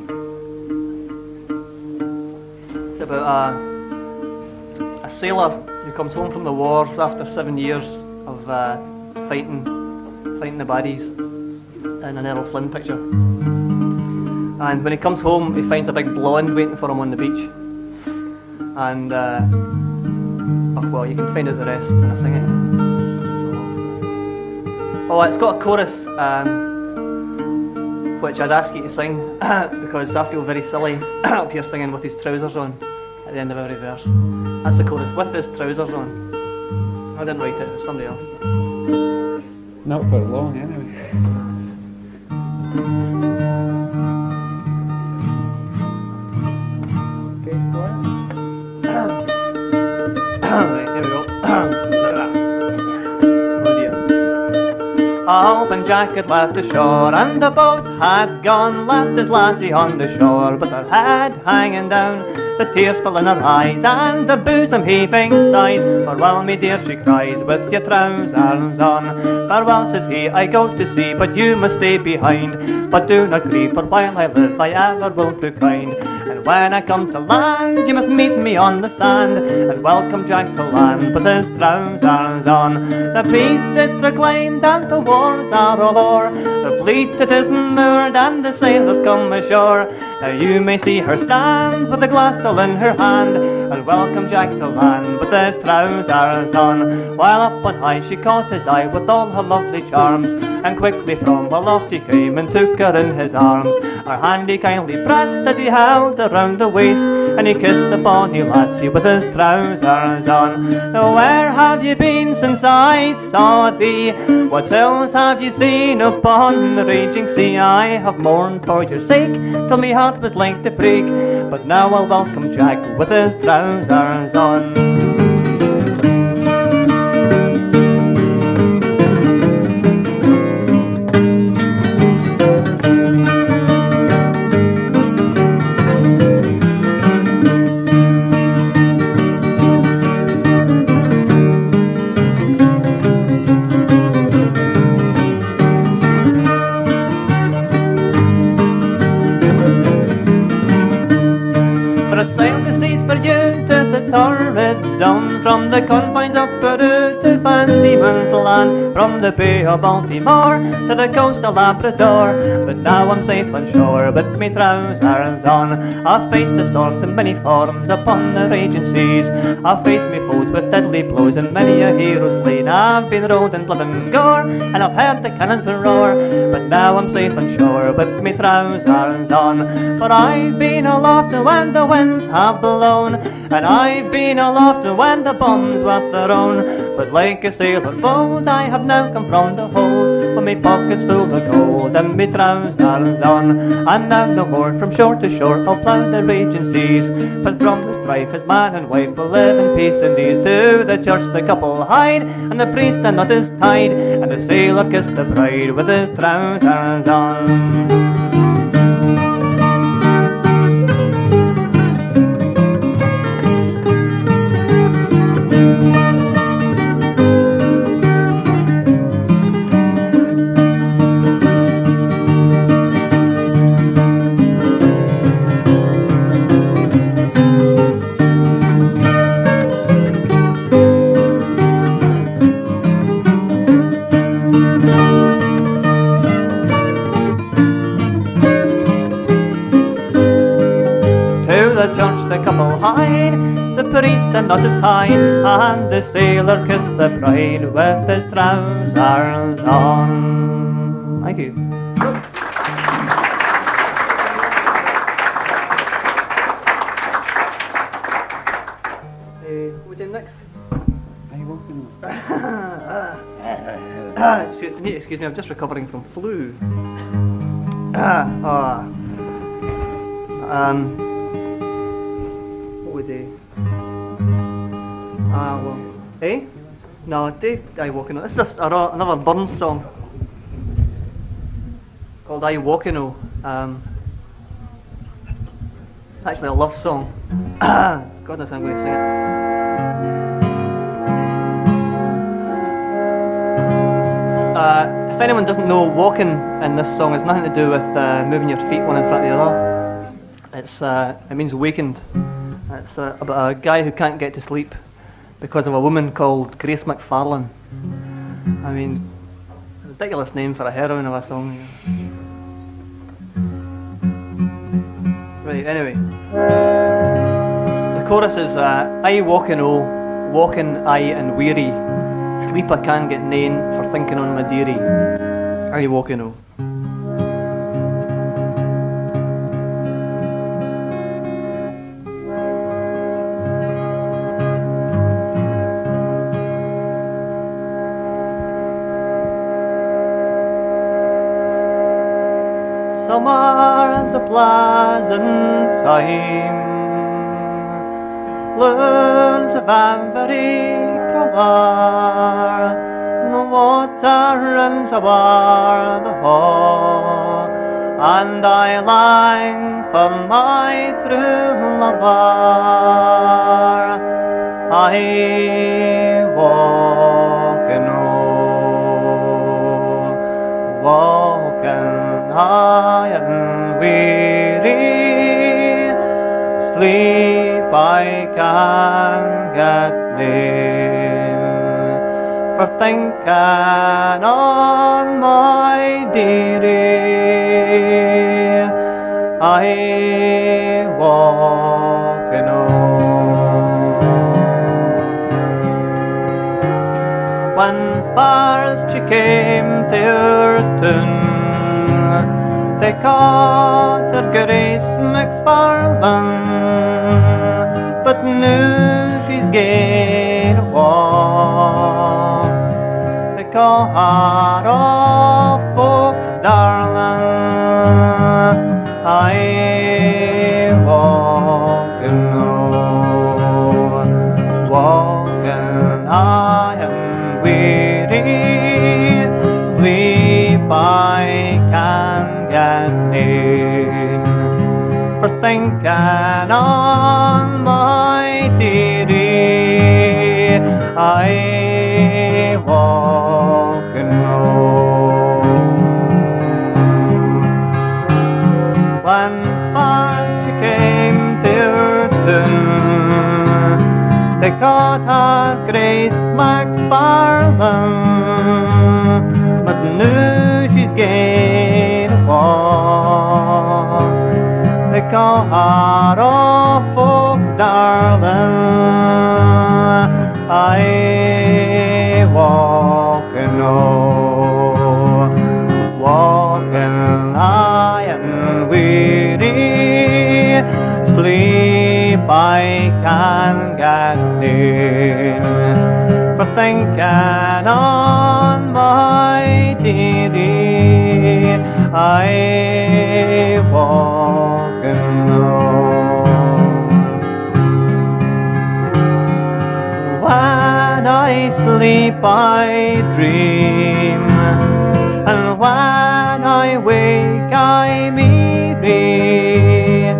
It's about a sailor who comes home from the wars after 7 years of fighting the baddies in an Errol Flynn picture. And when he comes home, he finds a big blonde waiting for him on the beach. And well, you can find out the rest when I sing it. Oh, it's got a chorus, which I'd ask you to sing because I feel very silly up here singing with his trousers on at the end of every verse. That's the chorus, with his trousers on. I didn't write it, it was somebody else. Not for long, anyway. Okay, Squire. Right, here we go. Oh dear. when Jack had left the shore, and the boat had gone, left his lassie on the shore, with her head hanging down, the tears full in her eyes, and the bosom heaving sighs. Farewell, me dear, she cries, with your trousers on. Farewell, says he, I go to sea, but you must stay behind. But do not grieve, for while I live, I ever will be kind. And when I come to land, you must meet me on the sand, and welcome Jack to land with his trousers on. The peace is proclaimed and the wars are all o'er. The fleet it is moored and the sailors come ashore. Now you may see her stand with a glass all in her hand, and welcome Jack to land with his trousers on. While up on high she caught his eye with all her lovely charms, and quickly from aloft he came and took her in his arms. Her hand he kindly pressed as he held her round the waist, and he kissed the bonny lassie with his trousers on. Now where have you been since I saw thee? What else have you seen upon the raging sea? I have mourned for your sake till me heart was like to break, but now I'll welcome Jack with his trousers on. From the confines of Peru to Van Diemen's Land, from the Bay of Baltimore to the coast of Labrador. But now I'm safe on shore with me trousers on. I've faced the storms in many forms upon the raging seas. I've faced me foes with deadly blows and many a hero slain. I've been rode in blood and gore, and I've heard the cannons roar. But now I'm safe on shore with me trousers on. For I've been aloft when the winds have blown, and I've been aloft when the bombs were thrown. But like a sailor bold, I have now come from the hold, with me pockets full of gold and me trousers on. And now no more from shore to shore I'll plough the raging seas, but from the strife his man and wife will live in peace and ease. To the church the couple hied, and the priest the knot is tied, and the sailor kissed the bride with his trousers on. The couple hied, the priest and knot is tied, and the sailor kissed the bride with his trousers on. Thank you. What do next? Are you walking? Excuse me, I'm just recovering from flu. Well, eh? No, Dave, I Walking On. This is just another Burns song called I Walking On. It's actually a love song. Goodness, I'm going to sing it. If anyone doesn't know, walking in this song has nothing to do with moving your feet one in front of the other. It means wakened. It's about a guy who can't get to sleep because of a woman called Grace McFarlane. I mean, ridiculous name for a heroine of a song. Right, anyway. The chorus is, I walking walking I and weary, sleep I can't get nane for thinking on my dearie. I walking Summer is a pleasant time, flowers of every colour, the water runs o'er the hall, and I lang for my true lover. I walking high and weary, sleep I can't get in, for thinking on my dearie. I walking when first she came to her tune, they called her Grace McFarlane, but now she's gain a walk. They call her all folks darling. I walking high and weary, sleep I can't get in, for thinking on my dearie. I walking when first she came to her tune, they called her Grace McFarlane, but now she's gained a walk. They call her all folks darling. I walking high and weary, sleep I can't get in, for thinking on my dearie. I walking when I sleep I dream, and when I wake I'm eerie.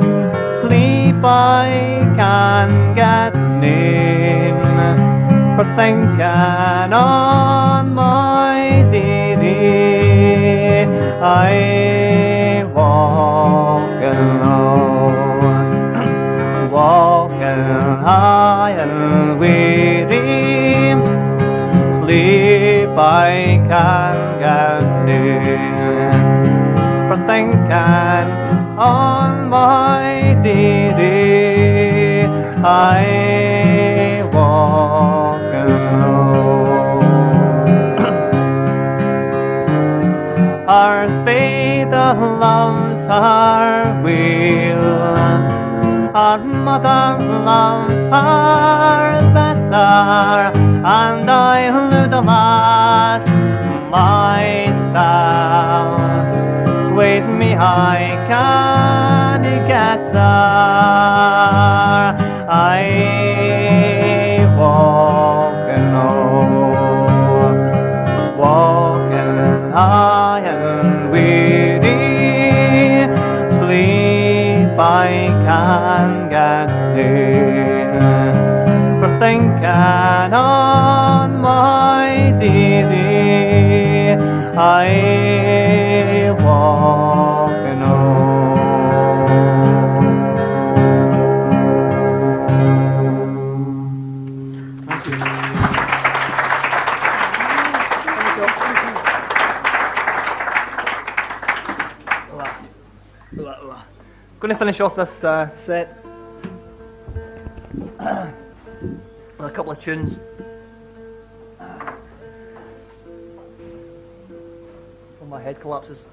Sleep I can get in, for thinking on my dearie. I walking high and weary, sleep I can get in, for thinking on my dearie. I walking Our faith loves her will, our mother loves her better, and I love the last myself. Ways me I can't get her. I walking high and weary, sleep I can't get in, for thinking on my dearie. I walking Thank you. Going to finish off this set with a couple of tunes. When my head collapses.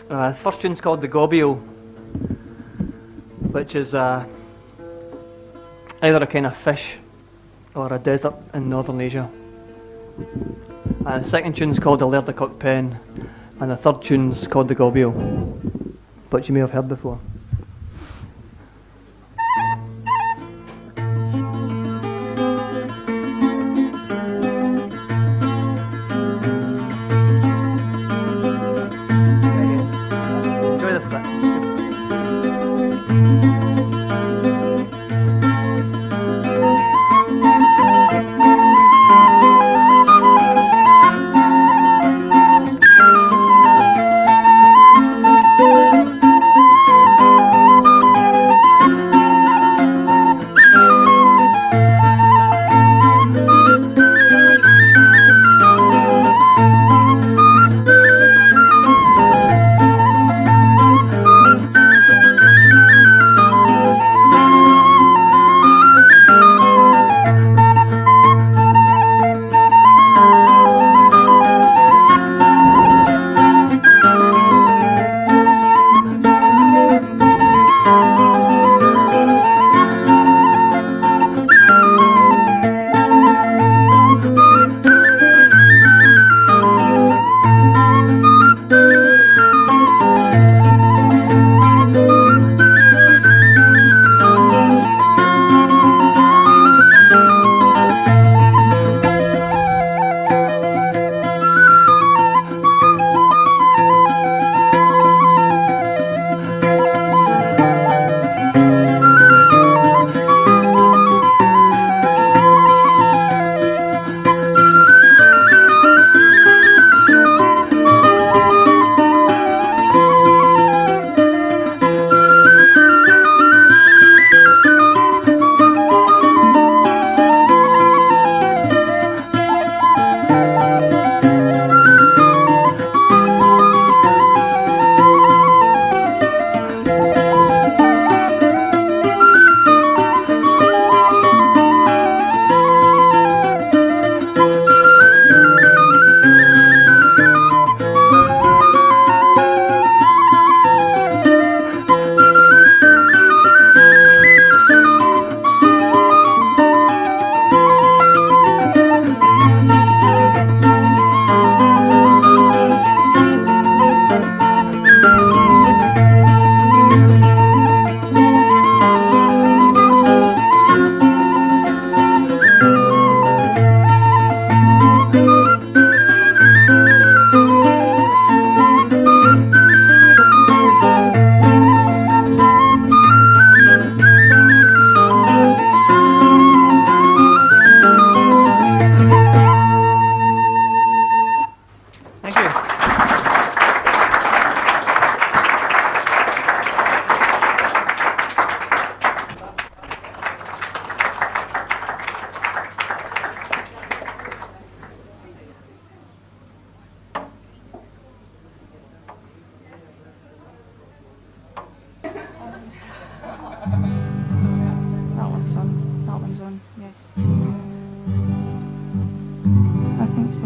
The first tune's called The Gobio, which is either a kind of fish or a desert in northern Asia. The second tune's called The Lerdercock Pen, and the third tune's called The Gobio, which you may have heard before.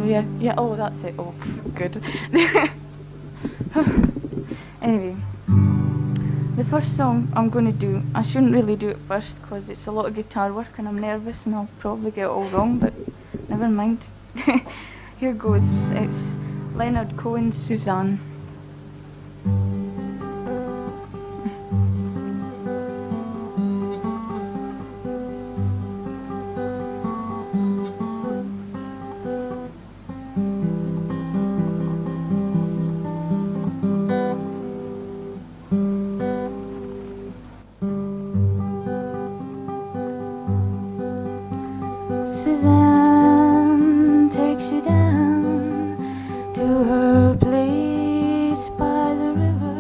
Yeah, yeah, oh, that's it. Oh, good. Anyway, the first song I'm going to do, I shouldn't really do it first because it's a lot of guitar work and I'm nervous and I'll probably get it all wrong, but never mind. Here goes. It's Leonard Cohen's Suzanne. Suzanne takes you down to her place by the river.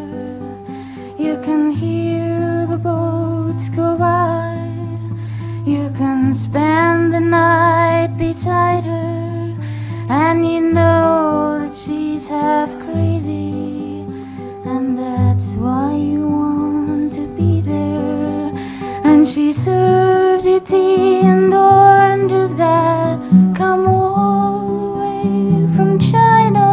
You can hear the boats go by. You can spend the night beside her, and you know that she's half crazy, and that's why you want to be there. And she serves you tea and oranges that come all the way from China.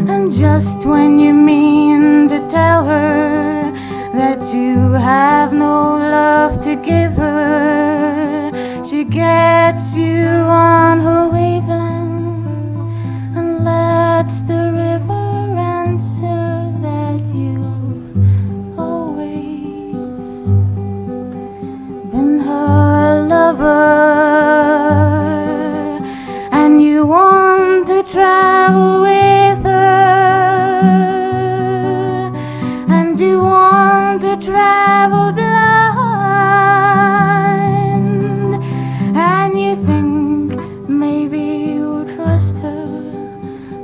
And just when you mean to tell her that you have no love to give her, she gets you on her wavelength and lets the river answer that you've always been her lover. And you want to travel with her, and you want to travel blind, and you think maybe you'll trust her,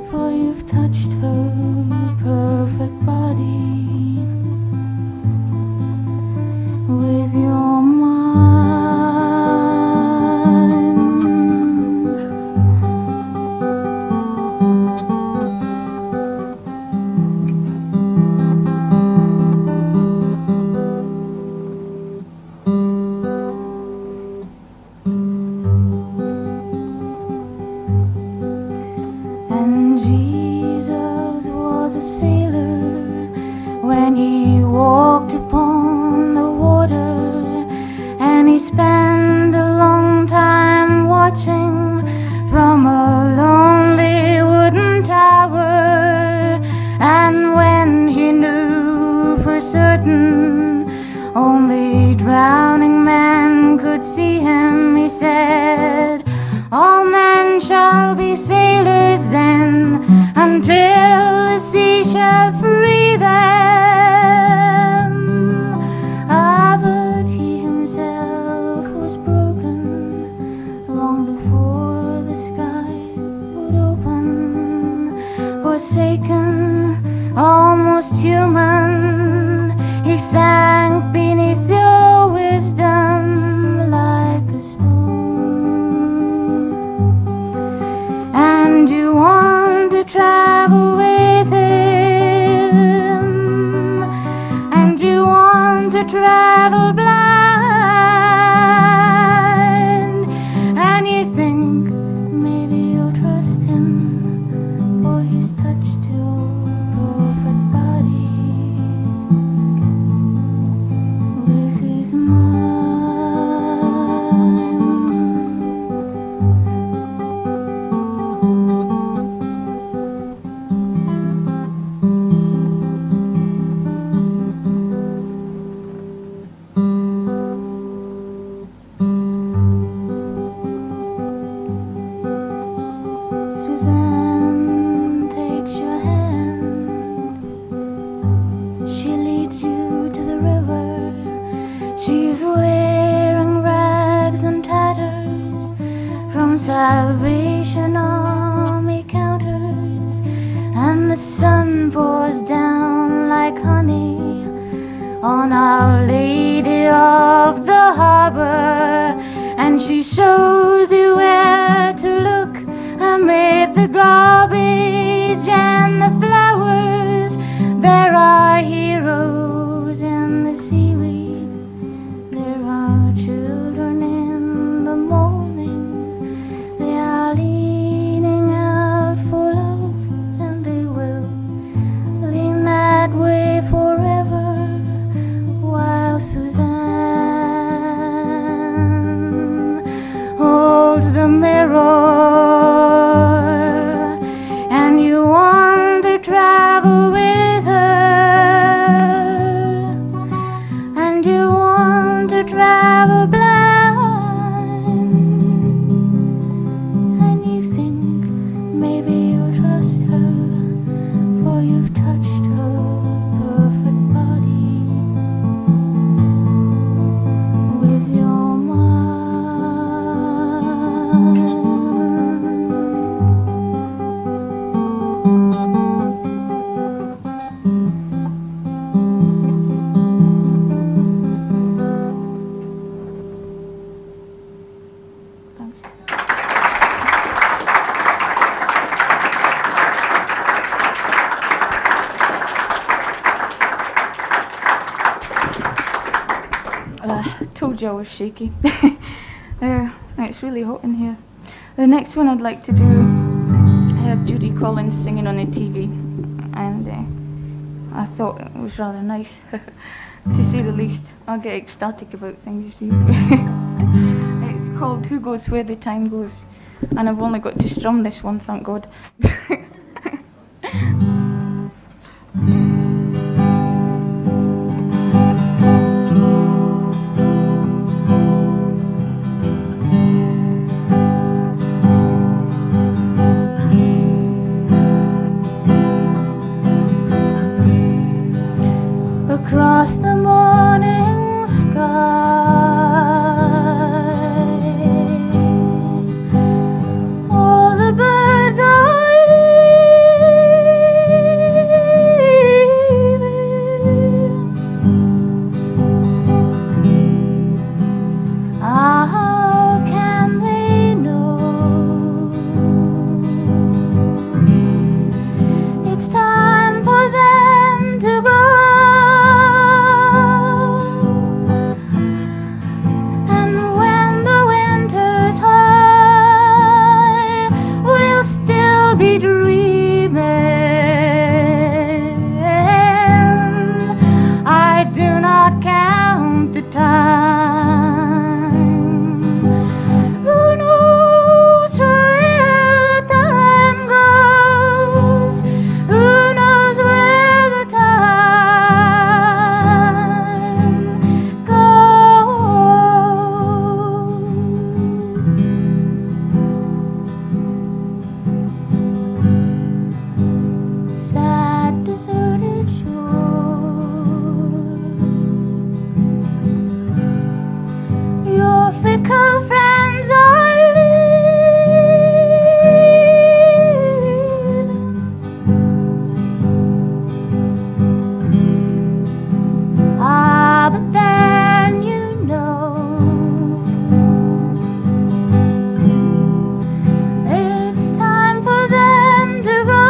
for you've touched her perfect body with your mind. And Jesus was a sailor when he walked upon the water, and he spent a long time watching from a lonely wooden tower. And when he knew for certain only drowning men could see him, he said, all men shall be sailors then, until the sea shall free them. Ah, but he himself was broken long before the sky would open. Forsaken, almost human, he sank beneath your wisdom like a stone. And you want to travel with him, and you want to travel blind, and you think maybe you'll trust him, for he's touched your perfect body with his mind. Suzanne takes your hand. She leads you to the river. She's wearing rags and tatters from Salvation Army counters, and the sun pours down like honey on Our Lady of the Harbor, and she shows you where to look amid the garbage and the flowers. There are heroes in the seaweed, there are children in the morning, they are leaning you've touched her perfect body with your mind. Thanks. Told you I was shaky. It's really hot in here. The next one I'd like to do, I have Judy Collins singing on the TV, and I thought it was rather nice, to say the least. I'll get ecstatic about things, you see. It's called Who Goes Where the Time Goes, and I've only got to strum this one, thank God. Across the morning sky, all the birds are leaving. How can they know it's time for them to go? Be dreaming. I do not count the time. Who knows where the time goes? Who knows where the time goes? Sad, deserted shores, your fickle friends are leaving. Ah, but then you know it's time for them to go.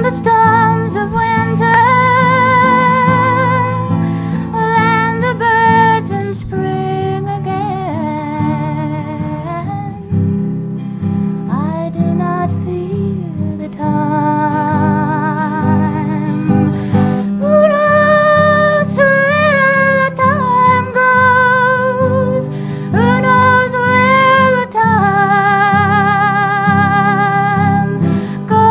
The storms of winter and the birds in spring again. I do not feel the time. Who knows where the time goes? Who knows where the time goes?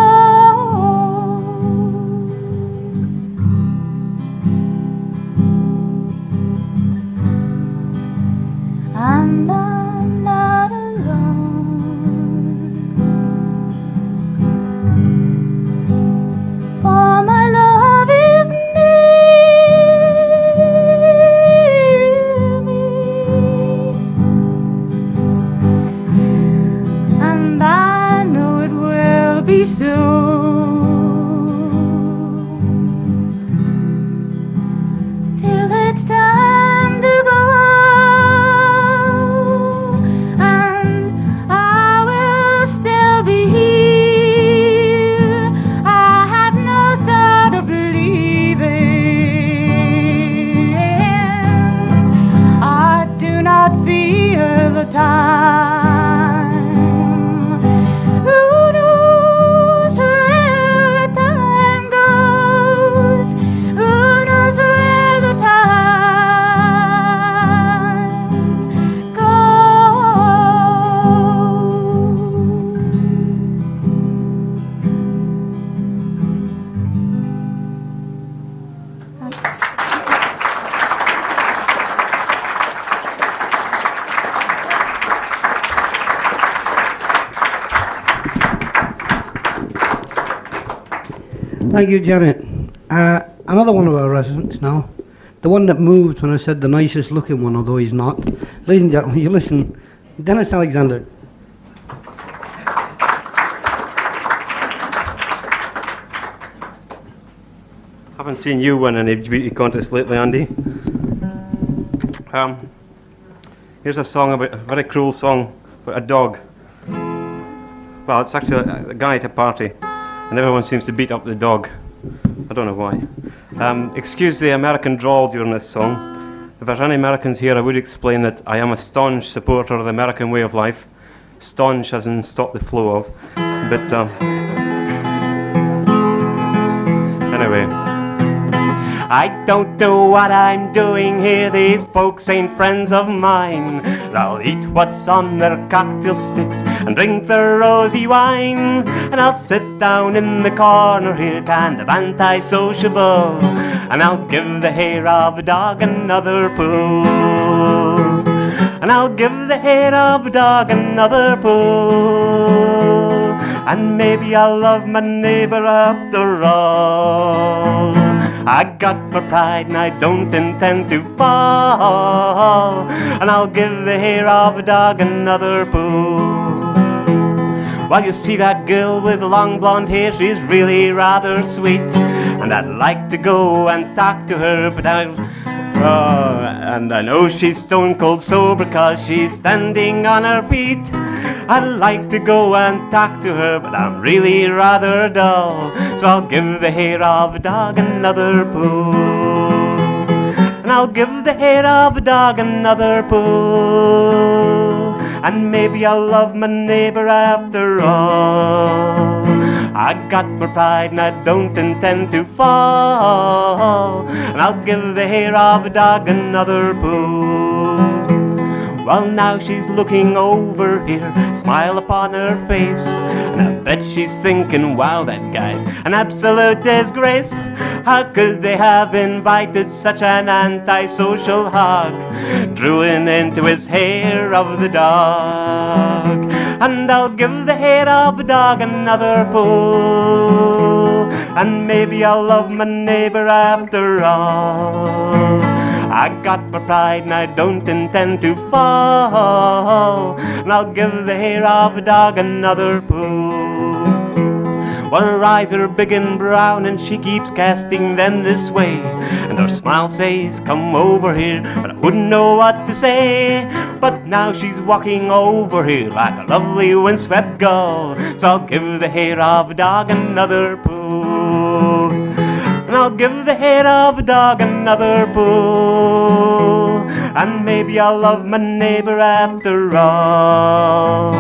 And I'm not alone, for my love is near me, and I know it will be soon, till it's time to go. Time. Who knows where Thank you, Janet. Another one of our residents now. The one that moved when I said the nicest looking one, although he's not. Ladies and gentlemen, you listen. Dennis Alexander. Haven't seen you win any beauty contests lately, Andy. Here's a song about a very cruel song about a dog. Well, it's actually a guy at a party, and everyone seems to beat up the dog. I don't know why. Excuse the American drawl during this song. If there's any Americans here, I would explain that I am a staunch supporter of the American way of life. Staunch as in stop the flow of. But anyway. I don't know what I'm doing here, these folks ain't friends of mine. I'll eat what's on their cocktail sticks and drink their rosy wine. And I'll sit down in the corner here, kind of antisociable, and I'll give the hair of a dog another pull. And I'll give the hair of a dog another pull. And maybe I'll love my neighbor after all. I got my pride and I don't intend to fall. And I'll give the hair of a dog another pull. Well, you see that girl with the long blonde hair, she's really rather sweet, and I'd like to go and talk to her, but and I know she's stone cold sober 'cause she's standing on her feet. I'd like to go and talk to her, but I'm really rather dull, so I'll give the hair of a dog another pull. And I'll give the hair of a dog another pull. And maybe I'll love my neighbor after all. I got my pride and I don't intend to fall. And I'll give the hair of a dog another pull. Well, now she's looking over here, smile upon her face, and I bet she's thinking, wow, that guy's an absolute disgrace. How could they have invited such an antisocial hog, drooling into his hair of the dog? And I'll give the hair of a dog another pull. And maybe I'll love my neighbor after all. I got my pride and I don't intend to fall. And I'll give the hair of a dog another pull. Well, her eyes are big and brown and she keeps casting them this way, and her smile says, come over here, but I wouldn't know what to say. But now she's walking over here like a lovely windswept gull, so I'll give the hair of a dog another pull. And I'll give the hair of a dog another pull. And maybe I'll love my neighbor after all.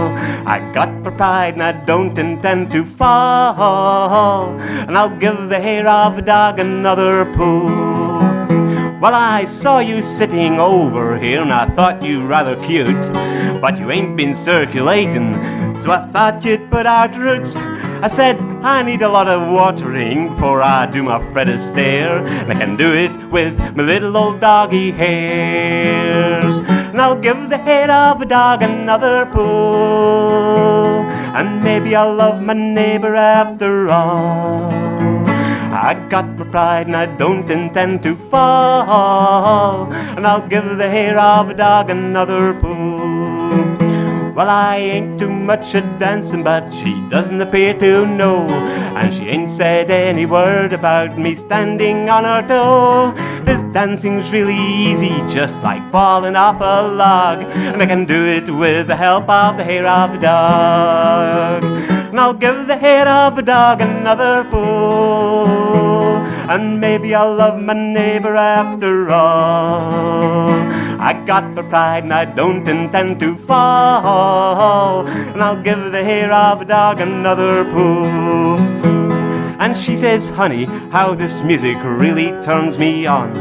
I got my pride and I don't intend to fall. And I'll give the hair of a dog another pull. Well, I saw you sitting over here and I thought you rather cute, but you ain't been circulating, so I thought you'd put out roots. I said, I need a lot of watering before I do my Fred Astaire, and I can do it with my little old doggy hairs. And I'll give the head of a dog another pull. And maybe I'll love my neighbor after all. I got my pride and I don't intend to fall. And I'll give the hair of a dog another pull. Well, I ain't too much at dancing, but she doesn't appear to know, and she ain't said any word about me standing on her toe. This dancing's really easy, just like falling off a log, and I can do it with the help of the hair of a dog. And I'll give the hair of a dog another pull. And maybe I'll love my neighbor after all. I got my pride and I don't intend to fall. And I'll give the hair of a dog another pull. And she says, honey, how this music really turns me on.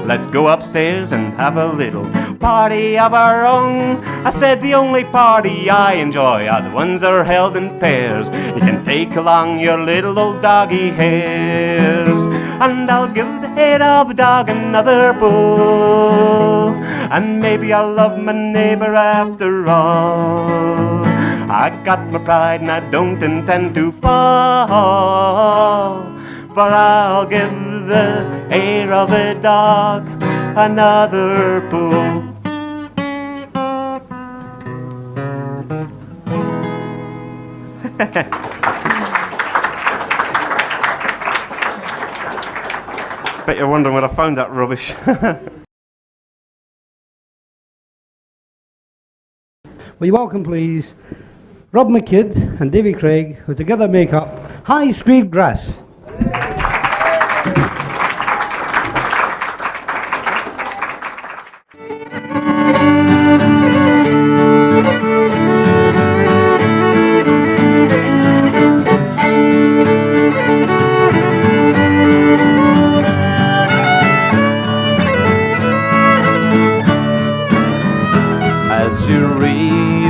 Let's go upstairs and have a little party of our own. I said the only party I enjoy are the ones that are held in pairs. You can take along your little old doggy hairs. And I'll give the head of a dog another pull. And maybe I'll love my neighbor after all. I got my pride and I don't intend to fall. but I'll give the air of a dog another pull. Bet you're wondering where I found that rubbish. Will you welcome, please, Rob McKidd and Davy Craig, who together make up High Speed Grass.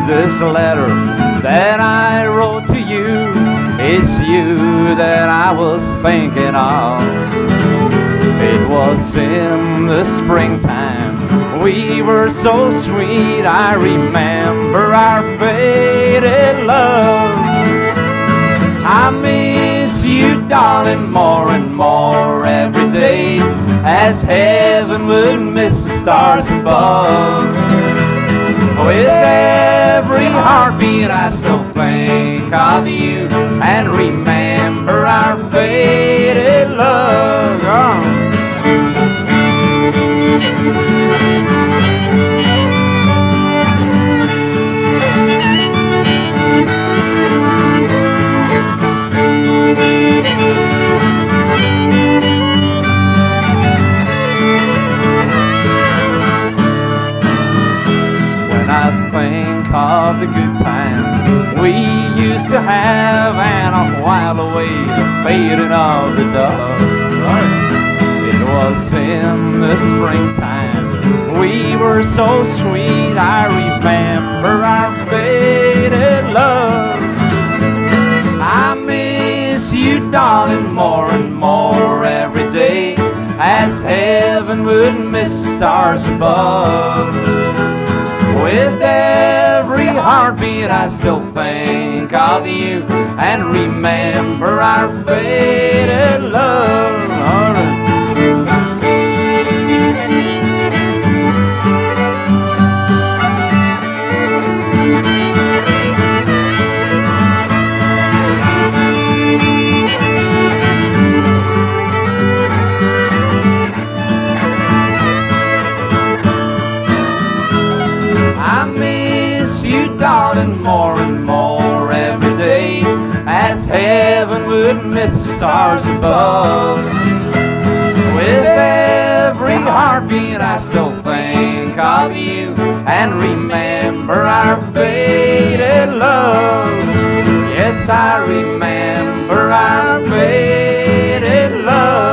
This letter that I wrote to you, it's you that I was thinking of. It was in the springtime, we were so sweet. I remember our faded love. I miss you, darling, more and more every day, as heaven would miss the stars above. With every heartbeat I still think of you and remember our faded love. Think of the good times we used to have, and a while away the fading of the dove. It was in the springtime, we were so sweet. I remember our faded love. I miss you, darling, more and more every day, as heaven would miss the stars above. With every heartbeat I still think of you and remember our faded love. Darling, more and more every day, as heaven would miss the stars above. With every heartbeat I still think of you and remember our faded love. Yes, I remember our faded love.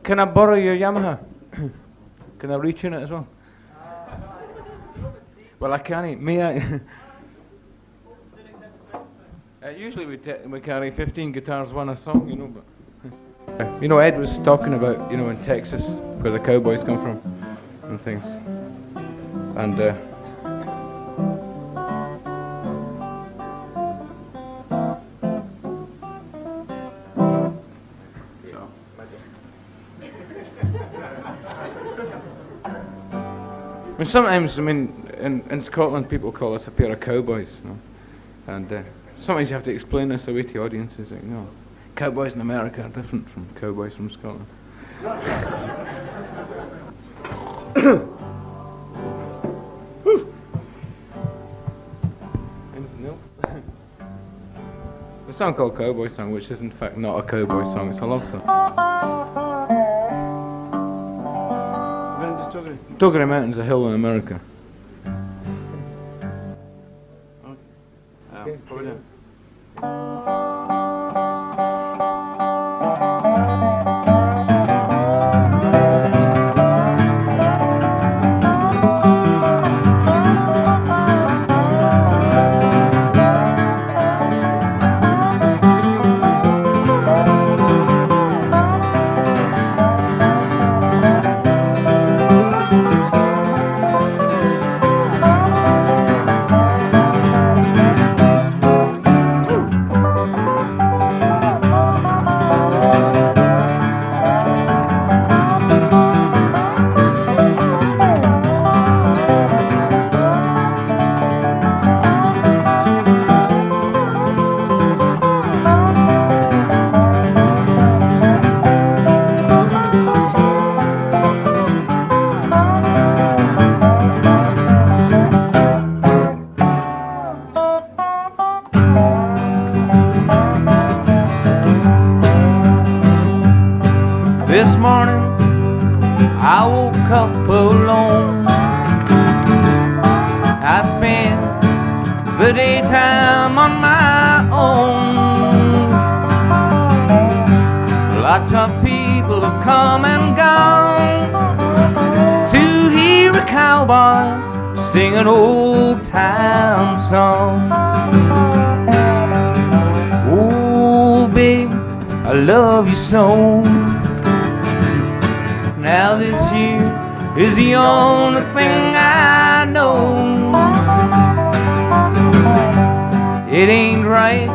Can I borrow your Yamaha? Can I retune it as well? Well, I can't. May I? Usually we carry 15 guitars, one a song, you know. But you know, Ed was talking about, you know, in Texas where the cowboys come from and things, and. Sometimes, I mean, in Scotland, people call us a pair of cowboys, you know, and sometimes you have to explain this away to audiences, like, you know, cowboys in America are different from cowboys from Scotland. Anything else? A song called Cowboy Song, which is in fact not a cowboy song, it's a love song. Toggery Mountain's a hill in America. Okay. the daytime on my own. Lots of people have come and gone to hear a cowboy sing an old time song. Oh, babe, I love you so. Now this year is the only thing I know. It ain't right,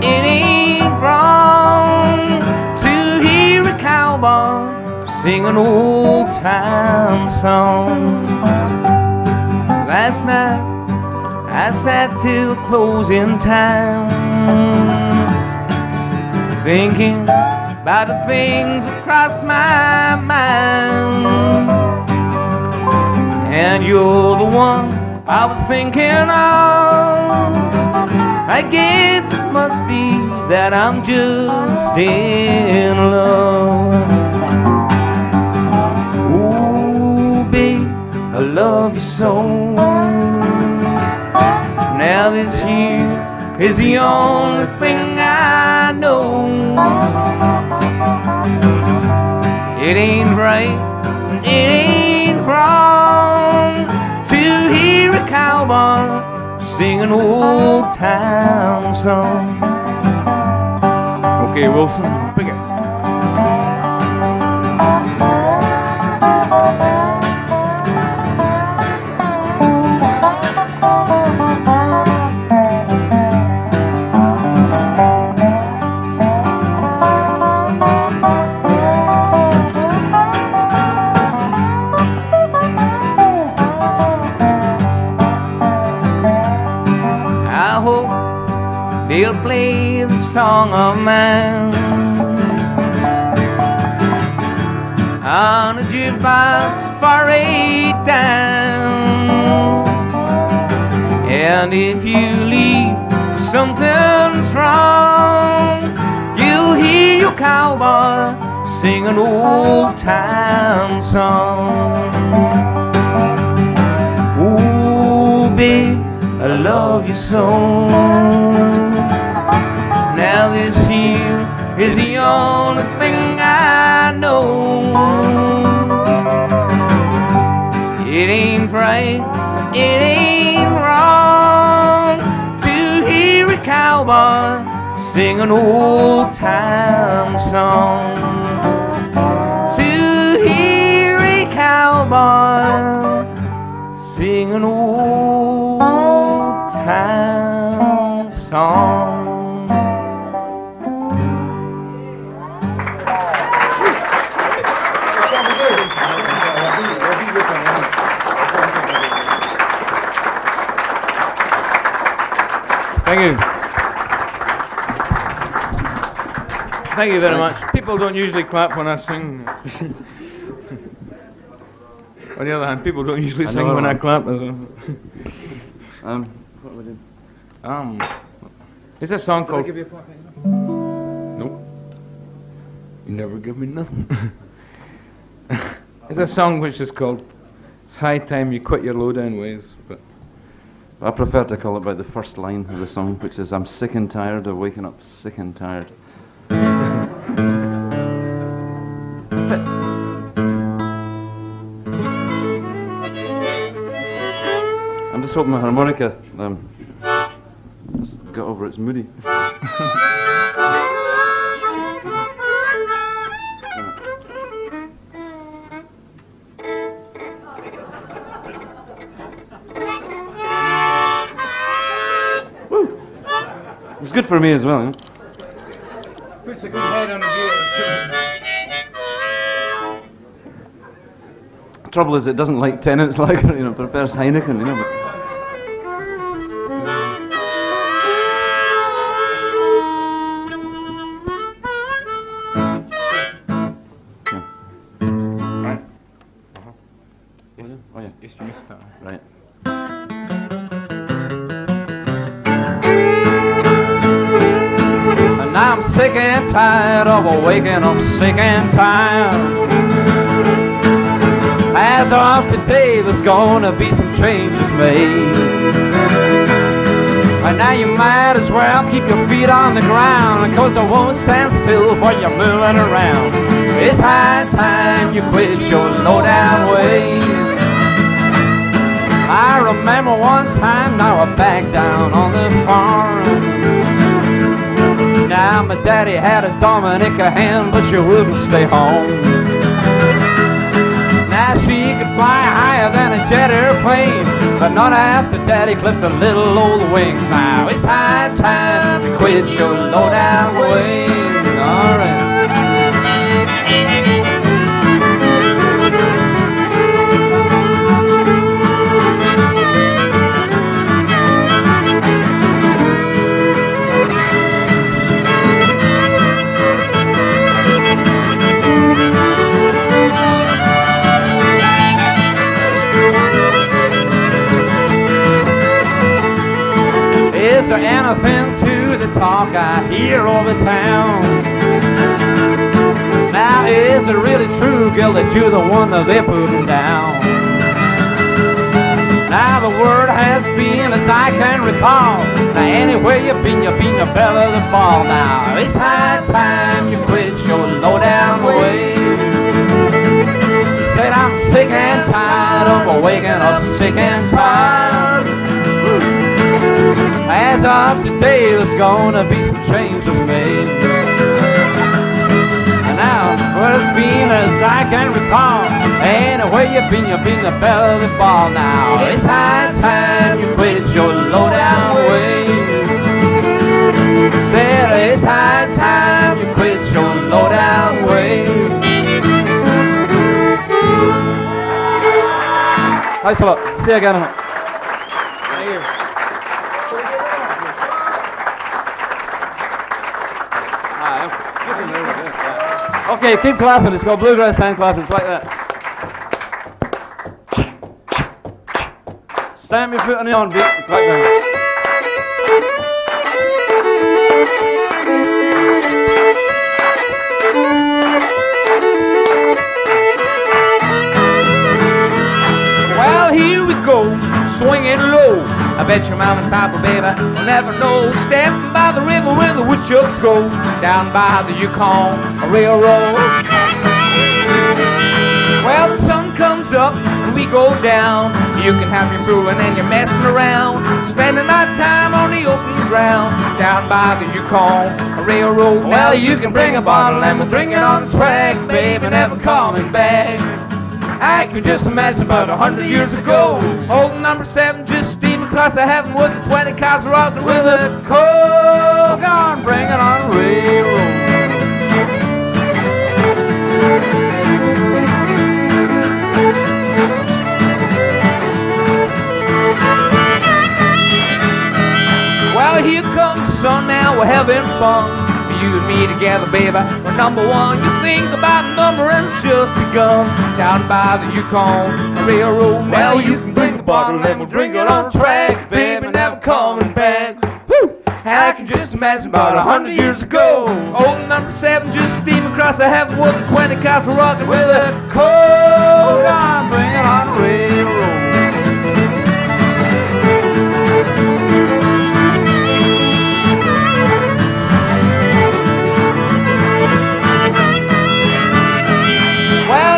it ain't wrong to hear a cowboy sing an old time song. Last night I sat till closing time, thinking about the things that crossed my mind. And you're the one I was thinking of. I guess it must be that I'm just in love. Ooh, babe, I love you so. Now this year is the only thing I know. It ain't right, it ain't wrong to hear a cowboy sing an old time song. Okay, Wilson, pick it. They'll play the song of mine on a jukebox for $8. And if you leave, something's wrong. You'll hear your cowboy sing an old time song. Ooh, babe, I love you so. Now this here is the only thing I know. It ain't right, it ain't wrong to hear a cowboy sing an old time song. To hear a cowboy sing an old time song. Thank you. Thank you very much. People don't usually clap when I sing. On the other hand, people don't usually sing when I clap. What would you? It's a song called. Did I give you a clap? Nope. You never give me nothing. It's a song which is called "It's High Time You Quit Your Low-Down Ways," but I prefer to call it by the first line of the song, which is "I'm sick and tired of waking up sick and tired." Fits. I'm just hoping my harmonica just got over its moody. It's good for me as well, you know? Puts a good head on the gear. Trouble is, it doesn't like Tennant's Lager, you know, prefers Heineken, you know. But Right. Yes. oh yeah, Yes, you missed that. right. And I'm sick and tired of waking up sick and tired. As of today, there's gonna be some changes made. Now you might as well keep your feet on the ground, 'cause I won't stand still while you're moving around. It's high time you quit your low-down ways. I remember one time, now I'm back down on the farm. Now my daddy had a Dominica hen, but she wouldn't stay home. Now she could fly higher than a jet airplane, but not after daddy clipped her little old wings. Now it's high time to quit your low-down ways. All right. Is there anything to the talk I hear over town? Now is it really true, girl, that you're the one that they're putting down? Now the word has been, as I can recall, now anywhere you've been the belle of the ball. Now it's high time you quit your low-down ways. Said I'm sick and tired of waking up sick and tired. As of today, there's gonna be some changes made. And now, what it's been as I can recall, anywhere you've been the belle of the ball. Now it's high time you quit your low-down ways. Said it's high time you quit your low-down ways. Thanks a lot. See you again. Thank you. Okay, keep clapping. It's called bluegrass hand clapping. It's like that. Stamp your foot on the on beat. Like that. Well, here we go, swinging low. I bet your mom and papa, baby, will never know. Stepping by the river where the woodchucks go, down by the Yukon Railroad. Well, the sun comes up and we go down. You can have your brewing and you're messing around, spending our time on the open ground, down by the Yukon Railroad. Well, you can bring a bottle and we'll drink it on the track, baby, never coming back. I can just imagine about 100 years ago, old number 7 just steaming across the heaven with the 20 cars rocking with a coal gun, bring it on the railroad. Well, here comes the sun now, we're having fun. You and me together, baby, we're number one. You think about the number and it's just begun, down by the Yukon Railroad. Well, you can bring the bottle and we'll drink it on the track, baby, never coming back. Woo! I can just imagine about 100 years ago, old number 7 just steaming across the heaven with the 20 cars rocking with a coal gun, bring it on the railroad.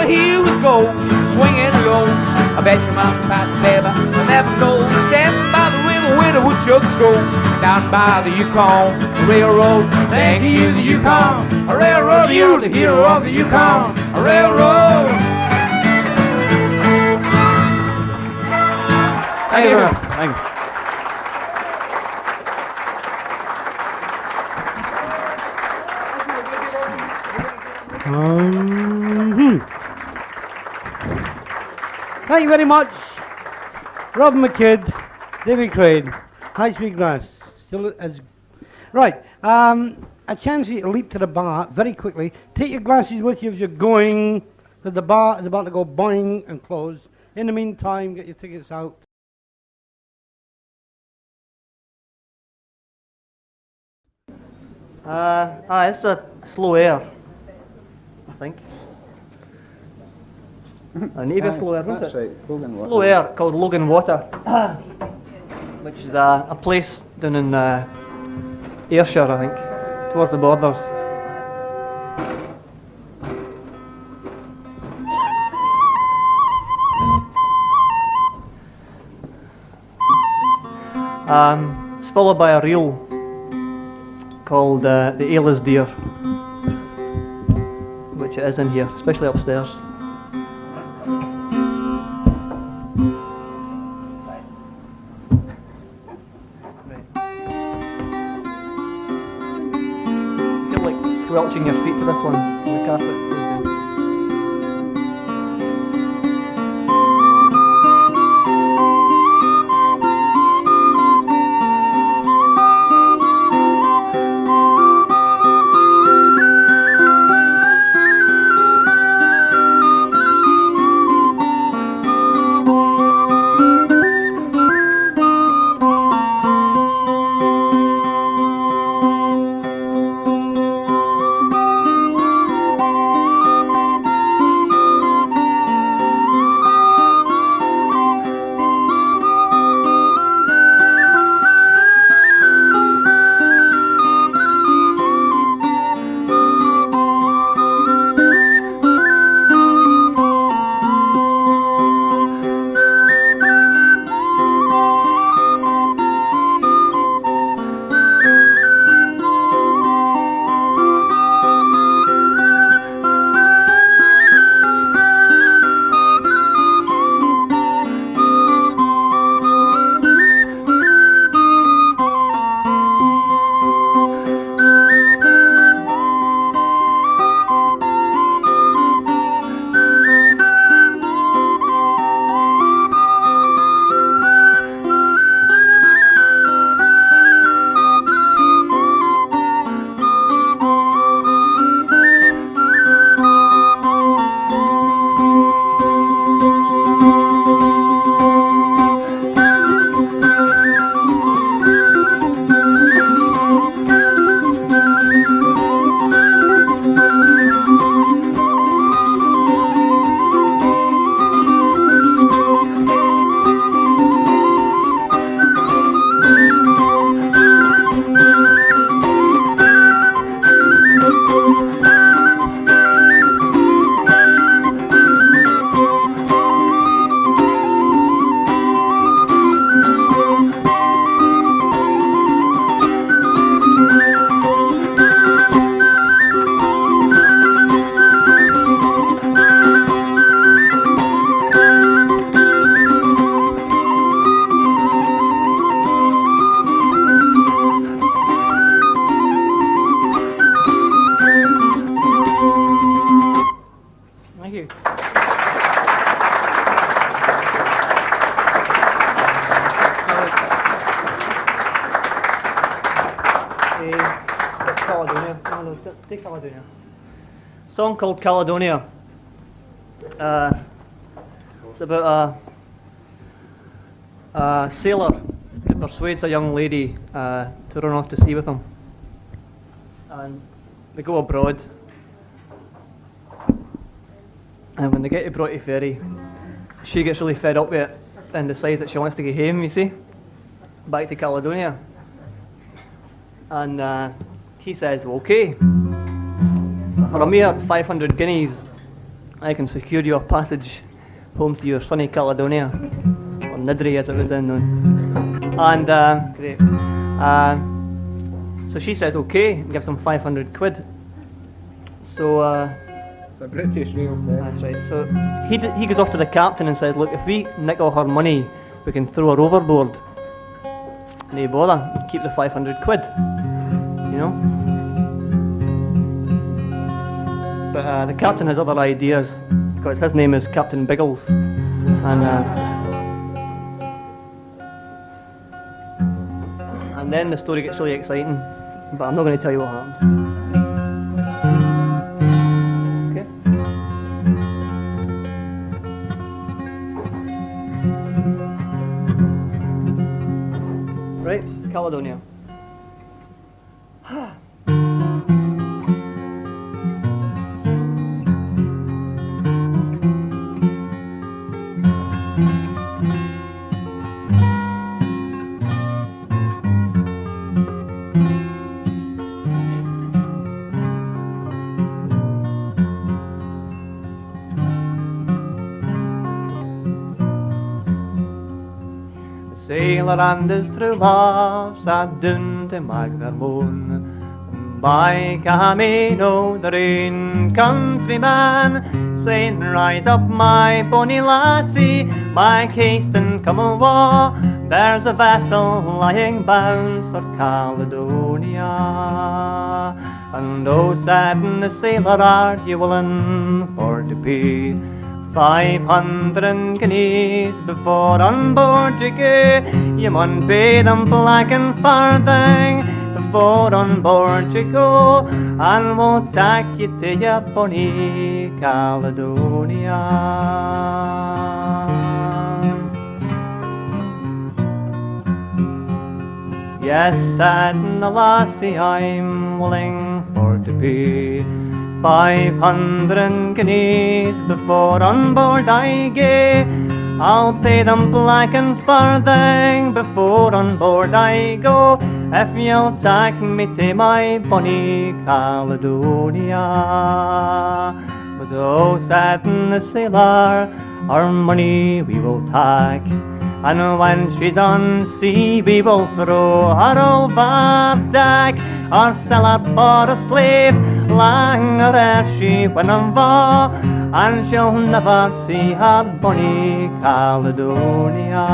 Here we go, swinging low. I bet your mom and papa, baby, will never know. Standing by the river where the woodchucks go, down by the Yukon Railroad. Thank you, the Yukon Railroad. You're the hero of the Yukon Railroad. Thank you very much. Thank you. Thank you very much, Robin McKidd, David Crane, High Speed Grass. Still as right. A chance for you to leap to the bar very quickly. Take your glasses with you as you're going, because the bar is about to go boing and close. In the meantime, get your tickets out. It's a slow air, I think. I need a slow air, isn't it? That's right. Logan Slow air called Logan Water. which is a place down in Ayrshire, I think, towards the borders. It's followed by a reel called The Ale is Dear, which it is in here, especially upstairs. Feel like squelching your feet to this one on the carpet. Song called Caledonia. It's about a sailor who persuades a young lady to run off to sea with him. And they go abroad. And when they get to Broughty Ferry, she gets really fed up with it and decides that she wants to get home, you see, back to Caledonia. And he says, well, okay, for a mere 500 guineas, I can secure your passage home to your sunny Caledonia, or Nidri as it was then known. And great. So she says, okay, and gives him 500 quid. So It's a British reel. that's right. So he goes off to the captain and says, look, if we nick all her money, we can throw her overboard. No bother, keep the 500 quid, you know. But the captain has other ideas, because his name is Captain Biggles. And then the story gets really exciting, but I'm not going to tell you what happens. Right, Caledonia. sailor and his true love sat down to mag their moan. By Camino, the rain countryman, saying, rise up, my bonny lassie, my Caiston, come awa. There's a vessel lying bound for Caledonia. And oh, said the sailor, are you willing for to pay 500 guineas before on board you go? You mun pay them black and farthing before on board you go, and we'll take you to your bonny Caledonia. Yes, said the lassie, I'm willing for to pay 500 guineas before on board I go. I'll pay them black and farthing before on board I go, if you'll take me to my bonny Caledonia. But oh, said the sailor, our money we will take, and when she's on sea we will throw her over deck, or sell her for a slave, langer ere she win on va, and she'll never see her bonny Caledonia.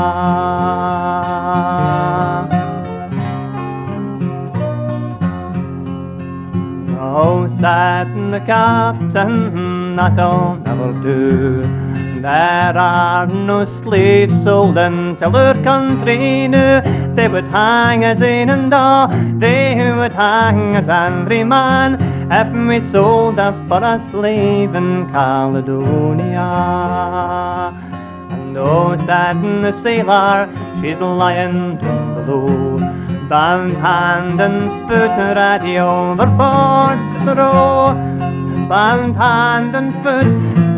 Oh, said the captain, that'll never do. There are no slaves sold until our country knew. They would hang us in and all, they would hang us every man, if we sold her for a slave in Caledonia. And oh, said the sailor, she's lying down below, bound hand and foot, ready overboard to throw. Bound hand and foot,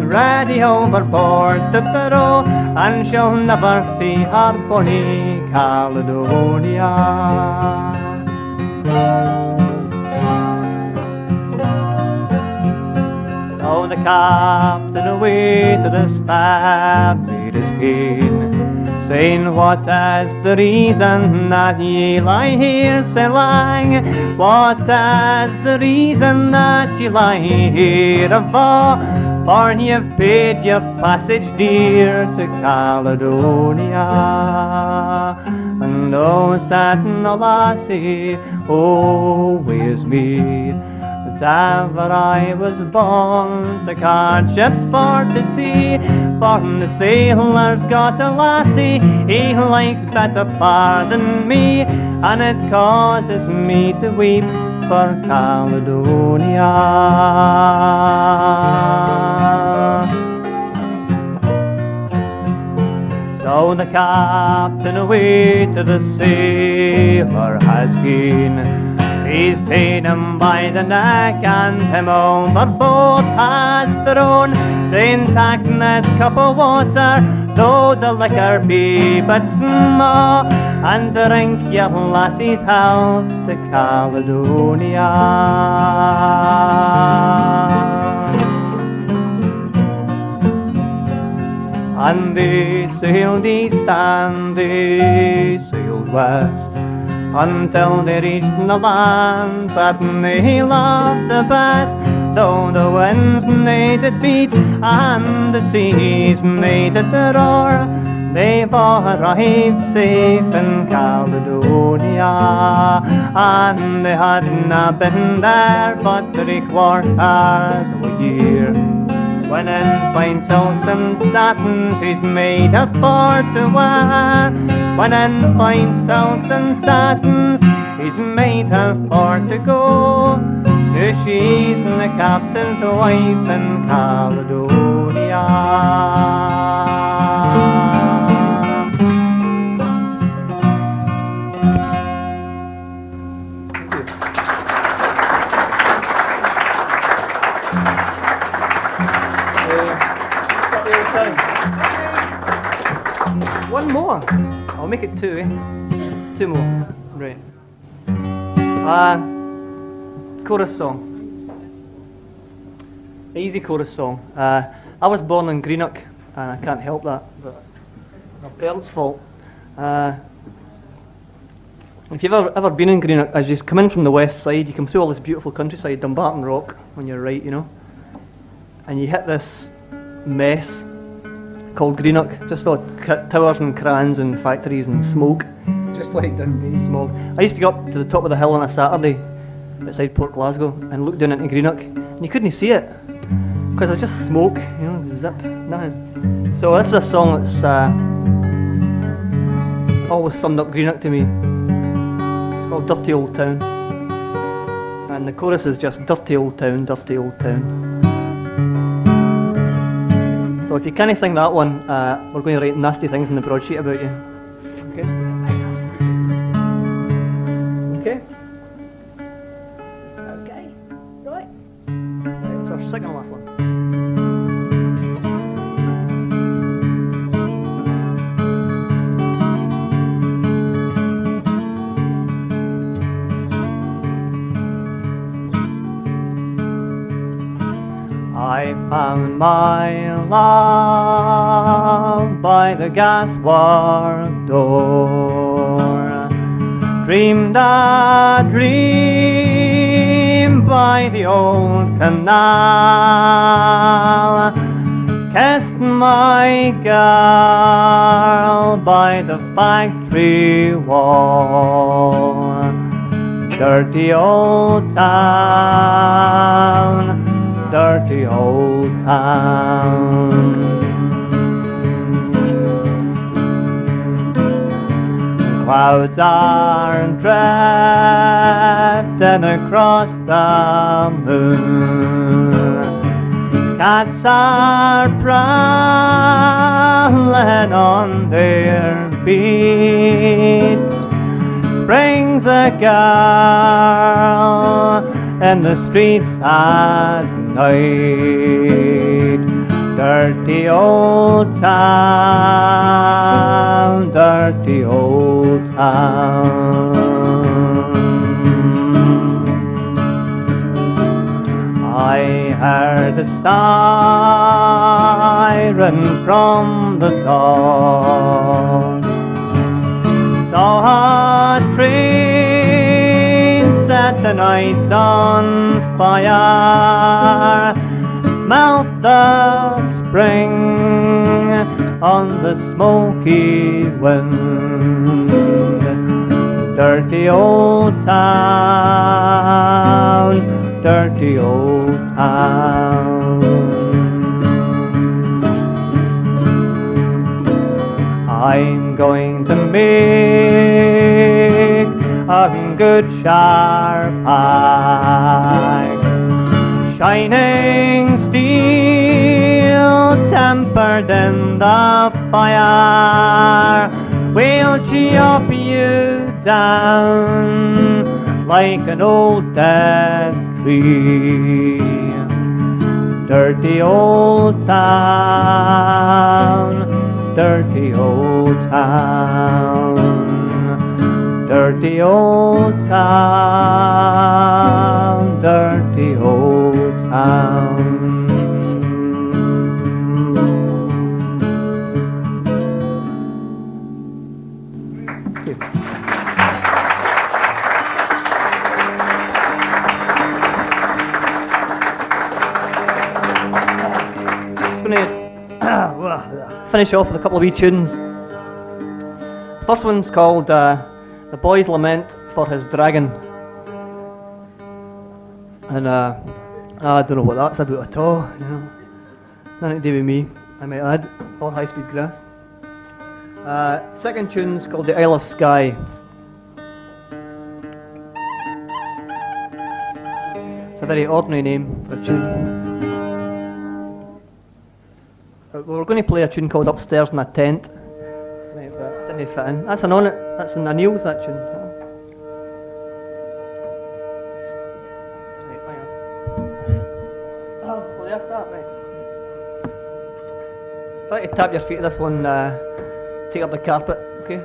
ready overboard to throw, and she'll never see her bonny Caledonia. Oh, the captain away to the starboard is keen, saying, what is the reason that ye lie here so lang? What is the reason that ye lie here ava? For you've paid your passage dear to Caledonia. And oh, said the lassie, oh, wae's me, that ever I was born, so card ships for the sea. For the sailor's got a lassie he likes better far than me, and it causes me to weep for Caledonia. So the captain away to the sailor has gone. He's ta'en him by the neck and him overboard has thrown, saying, tak this cup of water, though the liquor be but small, and drink your lassie's health to Caledonia. And they sailed east and they sailed west, until they reached the land that they loved the best. Though the winds they did beat and the seas they did roar, they've all arrived safe in Caledonia. And they hadna been there but 3/4 of a year, when in fine silks and satins he's made a for to wear. When in fine silks and satins he's made her for to go, to she's the captain's wife in Caledonia. One more. I'll make it two, eh? Two more. Right. Chorus song. Easy chorus song. I was born in Greenock, and I can't help that, but my parents' fault. If you've ever been in Greenock, as you come in from the west side, you come through all this beautiful countryside, Dumbarton Rock, on your right, you know, and you hit this mess called Greenock, just all towers and crans and factories and smoke. Just like Dundee. Smoke. I used to go up to the top of the hill on a Saturday outside Port Glasgow and look down into Greenock, and you couldn't see it because it was just smoke, you know, zip, nothing. So this is a song that's always summed up Greenock to me. It's called Dirty Old Town, and the chorus is just dirty old town, dirty old town. So if you can't sing that one, we're going to write nasty things in the broadsheet about you. Okay? Okay? Okay. Right. It's our second and last one. I found my love by the gaswork door, dreamed a dream by the old canal, kissed my girl by the factory wall. Dirty old town, dirty old town. Clouds are drifting across the moon, cats are prowling on their beat. Spring's a girl in the streets at night. Dirty old town, dirty old town. I heard a siren from the dawn, saw a train set the nights on fire, smelt the spring on the smoky wind. Dirty old town, dirty old town. I'm going to make a good sharp axe, shining steel tempered in the fire. We'll chop you down like an old dead tree. Dirty old town, dirty old town, dirty old town, dirty old town. Just going to finish off with a couple of wee tunes. First one's called The Boy's Lament for His Dragon. And I don't know what that's about at all, you know. Nothing to do with me, I might add, or High Speed Grass. Second tune's called The Isle of Skye. It's a very ordinary name for a tune. We're going to play a tune called Upstairs in a Tent. Right, but didn't fit in. That's an Anil's, that tune. Right, hang on. Oh, well, that's that, right. Try to tap your feet to this one, take up the carpet, okay?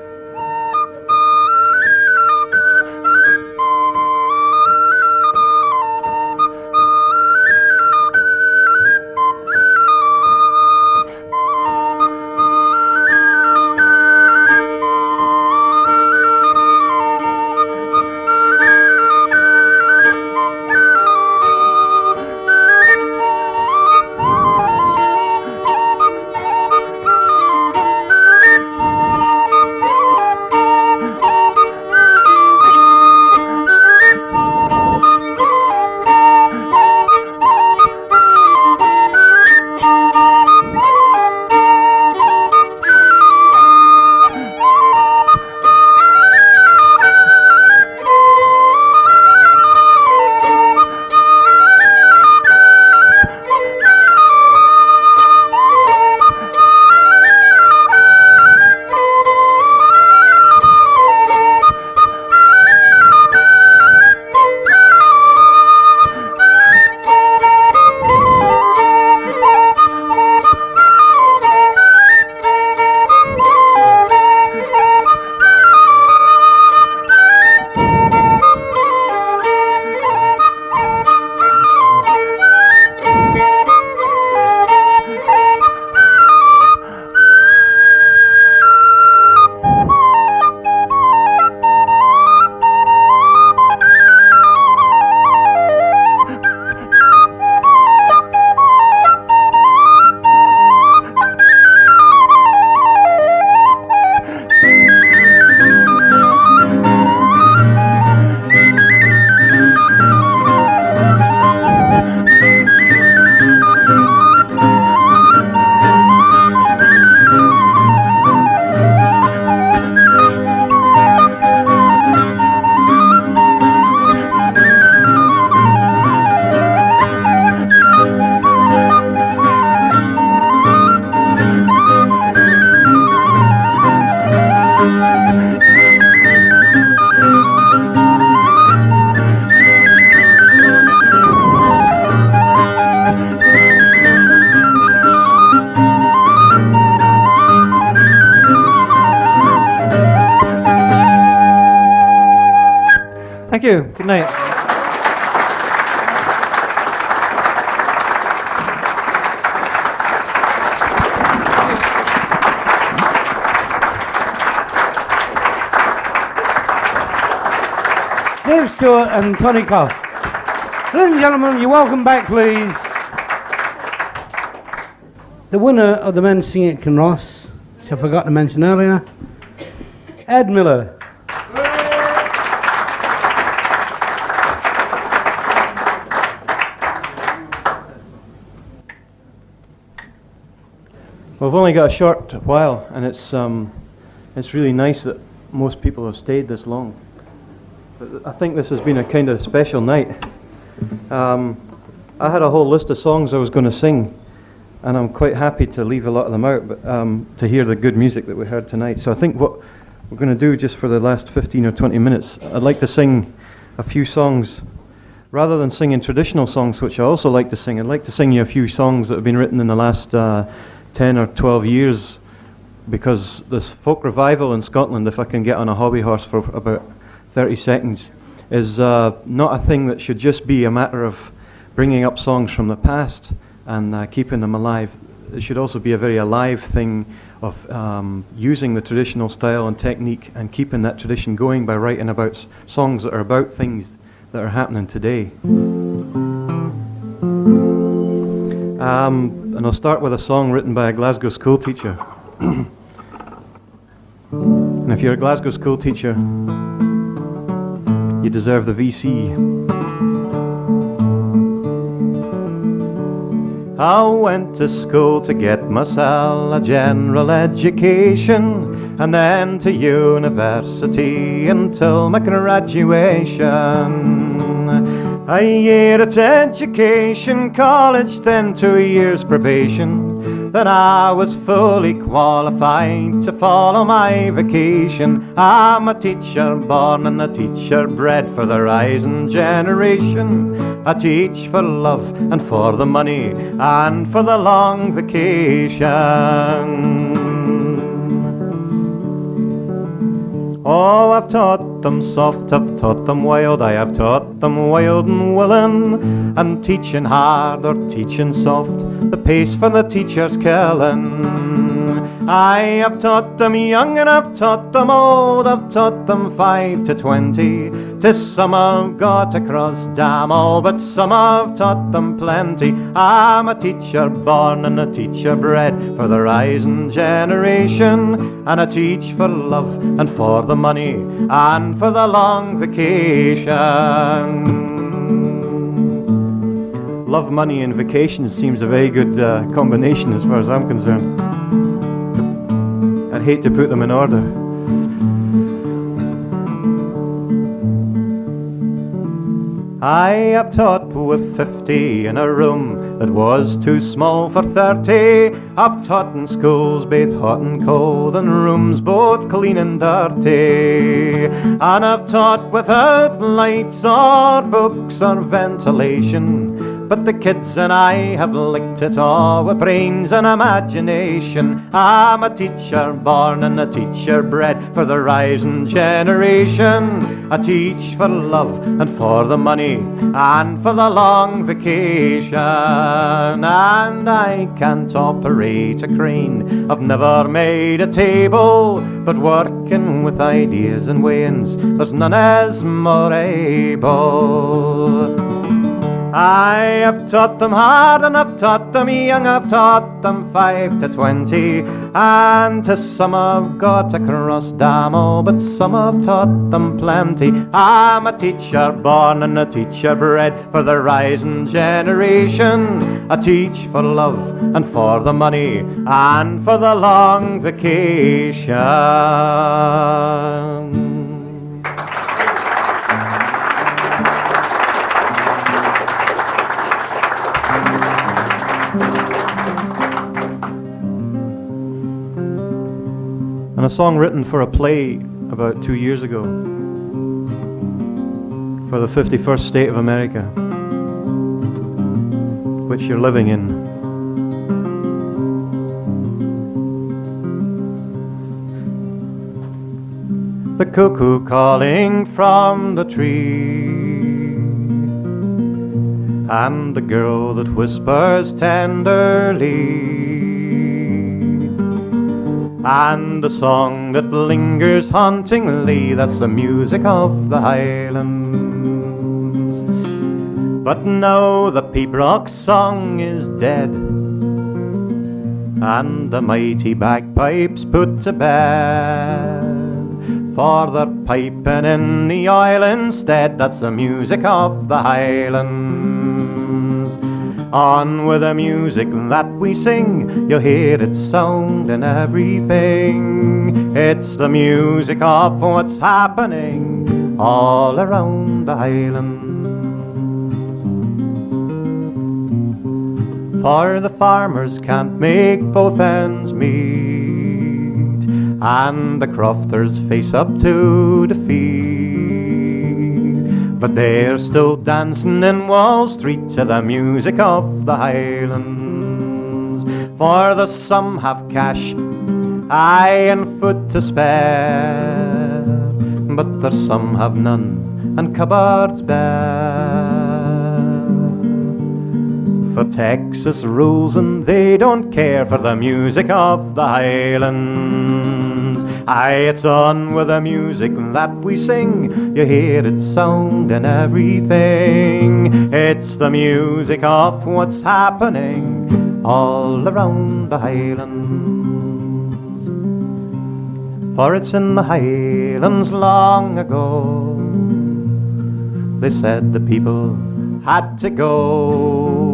Thank you. Good night. Dave Stewart and Tony Cuffe. Ladies and gentlemen, you're welcome back, please. The winner of the men's singing at Kinross, which I forgot to mention earlier, Ed Miller. We've only got a short while, and it's really nice that most people have stayed this long. But I think this has been a kind of special night. I had a whole list of songs I was going to sing, and I'm quite happy to leave a lot of them out, but to hear the good music that we heard tonight. So I think what we're going to do just for the last 15 or 20 minutes, I'd like to sing a few songs. Rather than singing traditional songs, which I also like to sing, I'd like to sing you a few songs that have been written in the last 10 or 12 years, because this folk revival in Scotland, if I can get on a hobby horse for about 30 seconds, is not a thing that should just be a matter of bringing up songs from the past and keeping them alive. It should also be a very alive thing of using the traditional style and technique and keeping that tradition going by writing about songs that are about things that are happening today. And I'll start with a song written by a Glasgow school teacher. And if you're a Glasgow school teacher, you deserve the VC. I went to school to get myself a general education, and then to university until my graduation. A year at education, college, then 2 years probation. Then I was fully qualified to follow my vocation. I'm a teacher born and a teacher bred for the rising generation. I teach for love and for the money and for the long vacation. Oh, I've taught them soft, I've taught them wild, I have taught them wild and willing, and teaching hard or teaching soft, the pace for the teacher's killing. I have taught them young and I've taught them old, I've taught them 5 to 20, 'tis some I've got across damn all, but some I've taught them plenty. I'm a teacher born and a teacher bred for the rising generation, and I teach for love and for the money and for the long vacation. Love, money and vacation seems a very good combination as far as I'm concerned. I'd hate to put them in order. I have taught with 50 in a room that was too small for 30. I've taught in schools both hot and cold, and rooms both clean and dirty. And I've taught without lights or books or ventilation, but the kids and I have licked it all with brains and imagination. I'm a teacher born and a teacher bred for the rising generation. I teach for love and for the money and for the long vacation. And I can't operate a crane, I've never made a table, but working with ideas and weighings, there's none as more able. I have taught them hard and I've taught them young, I've taught them 5 to 20, and to some I've got across damn all, but some I've taught them plenty. I'm a teacher born and a teacher bred for the rising generation. I teach for love and for the money and for the long vacation. And a song written for a play about 2 years ago for the 51st state of America, which you're living in. The cuckoo calling from the tree, and the girl that whispers tenderly, and the song that lingers hauntingly, that's the music of the Highlands. But now the pibroch song is dead, and the mighty bagpipes put to bed, for they're piping in the oil instead, that's the music of the Highlands. On with the music that we sing, you'll hear it sound in everything. It's the music of what's happening all around the Highlands. For the farmers can't make both ends meet, and the crofters face up to defeat, but they're still dancing in Wall Street to the music of the Highlands. For the some have cash, aye, and food to spare, but there's some have none, and cupboards bare. For Texas rules and they don't care for the music of the Highlands. Aye, it's on with the music that we sing, you hear it sound in everything. It's the music of what's happening all around the Highlands. For it's in the Highlands long ago, they said the people had to go,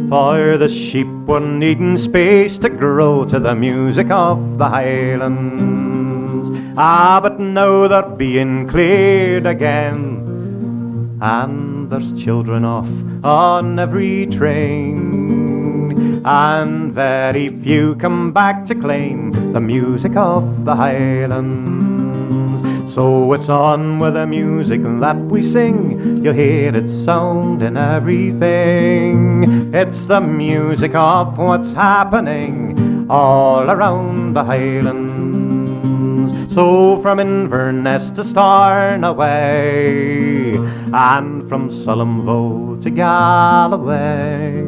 for the sheep were needing space to grow to the music of the Highlands. Ah, but now they're being cleared again, and there's children off on every train, and very few come back to claim the music of the Highlands. So it's on with the music that we sing, you'll hear it sound in everything. It's the music of what's happening all around the Highlands. So from Inverness to Stornoway, and from Sullomvo to Galloway,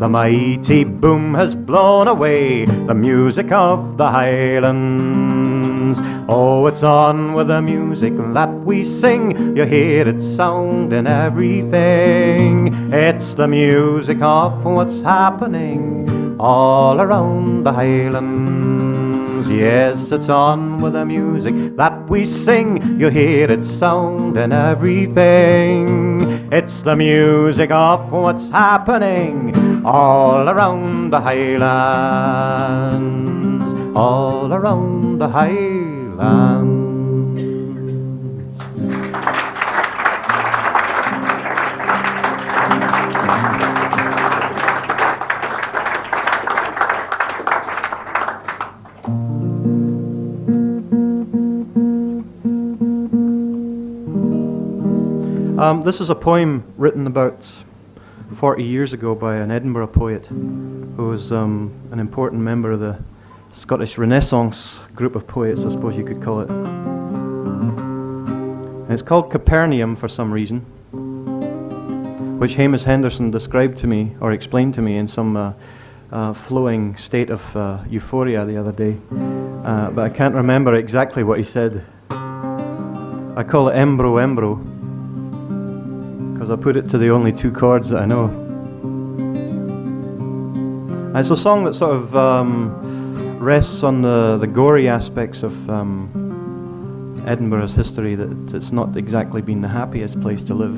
the mighty boom has blown away the music of the Highlands. Oh, it's on with the music that we sing, you hear it sound in everything. It's the music of what's happening all around the Highlands. Yes, it's on with the music that we sing, you hear it sound in everything. It's the music of what's happening all around the Highlands, all around the Highlands. This is a poem written about 40 years ago by an Edinburgh poet who was an important member of the Scottish Renaissance group of poets, I suppose you could call it. And it's called Capernaum for some reason, which Hamish Henderson described to me, or explained to me in some flowing state of euphoria the other day. But I can't remember exactly what he said. I call it Embro Embro, because I put it to the only two chords that I know. And it's a song that sort of rests on the gory aspects of Edinburgh's history, that it's not exactly been the happiest place to live.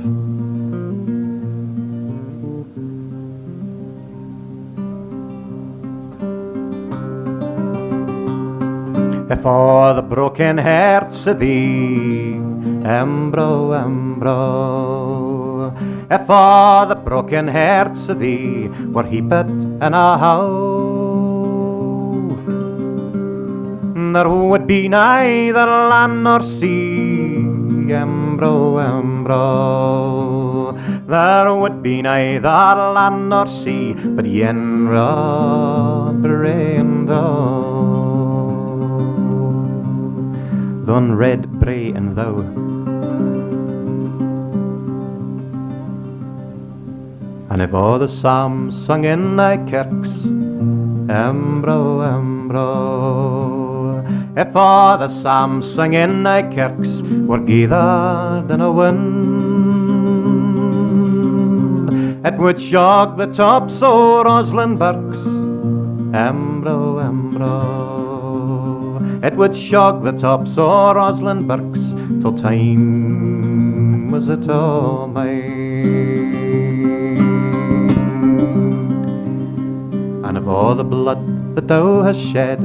For the broken hearts of thee, Embro, Embro, for the broken hearts of thee were heaped in a how, there would be neither land nor sea, Embro, Embro, there would be neither land nor sea, but Yenra Brendo. thon red bray and thou. And if all the psalms sung in thy kirks, Embro, Embro, if all the psalms sung in thy kirks were gathered in a wind, it would shock the tops o' Roslin Burks, Embro, Embro, it would shock the tops o' Roslin Burks till time was it all mine. And of all the blood that thou hast shed,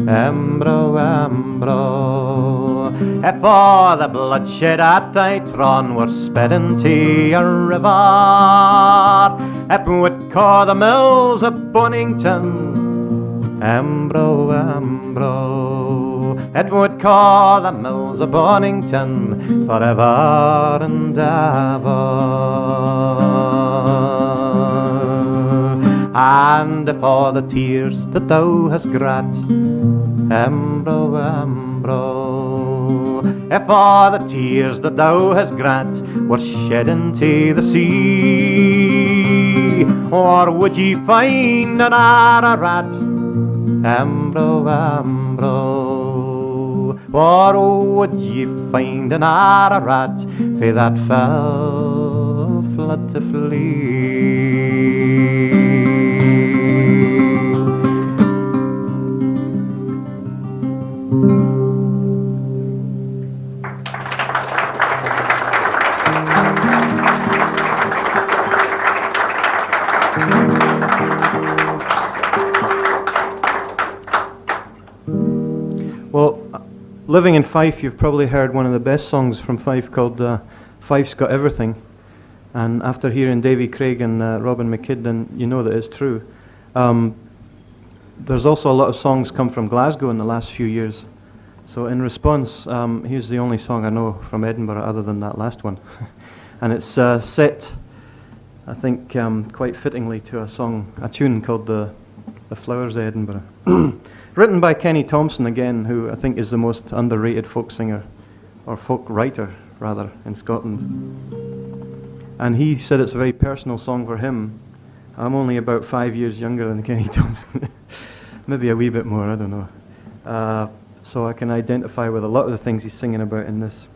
Embro, Embro, if all the bloodshed at thy throne were sped into a river, it would ca' the mills of Bonington, Embro, Embro, it would ca' the mills of Bonington forever and ever. And if all the tears that thou hast grat, Embro, Embro, if all the tears that thou hast grat were shed into the sea, or would ye find an Ararat, Embro, Embro, or would ye find an Ararat for that fell flood to flee? Well, living in Fife, you've probably heard one of the best songs from Fife called Fife's Got Everything. And after hearing Davy Craig and Robin McKidd, then you know that it's true. There's also a lot of songs come from Glasgow in the last few years. So in response, here's the only song I know from Edinburgh other than that last one. And it's set, I think, quite fittingly to a tune called The Flowers of Edinburgh. Written by Kenny Thompson again, who I think is the most underrated folk singer, or folk writer rather, in Scotland. And he said it's a very personal song for him. I'm only about 5 years younger than Kenny Thompson. Maybe a wee bit more, I don't know. So I can identify with a lot of the things he's singing about in this.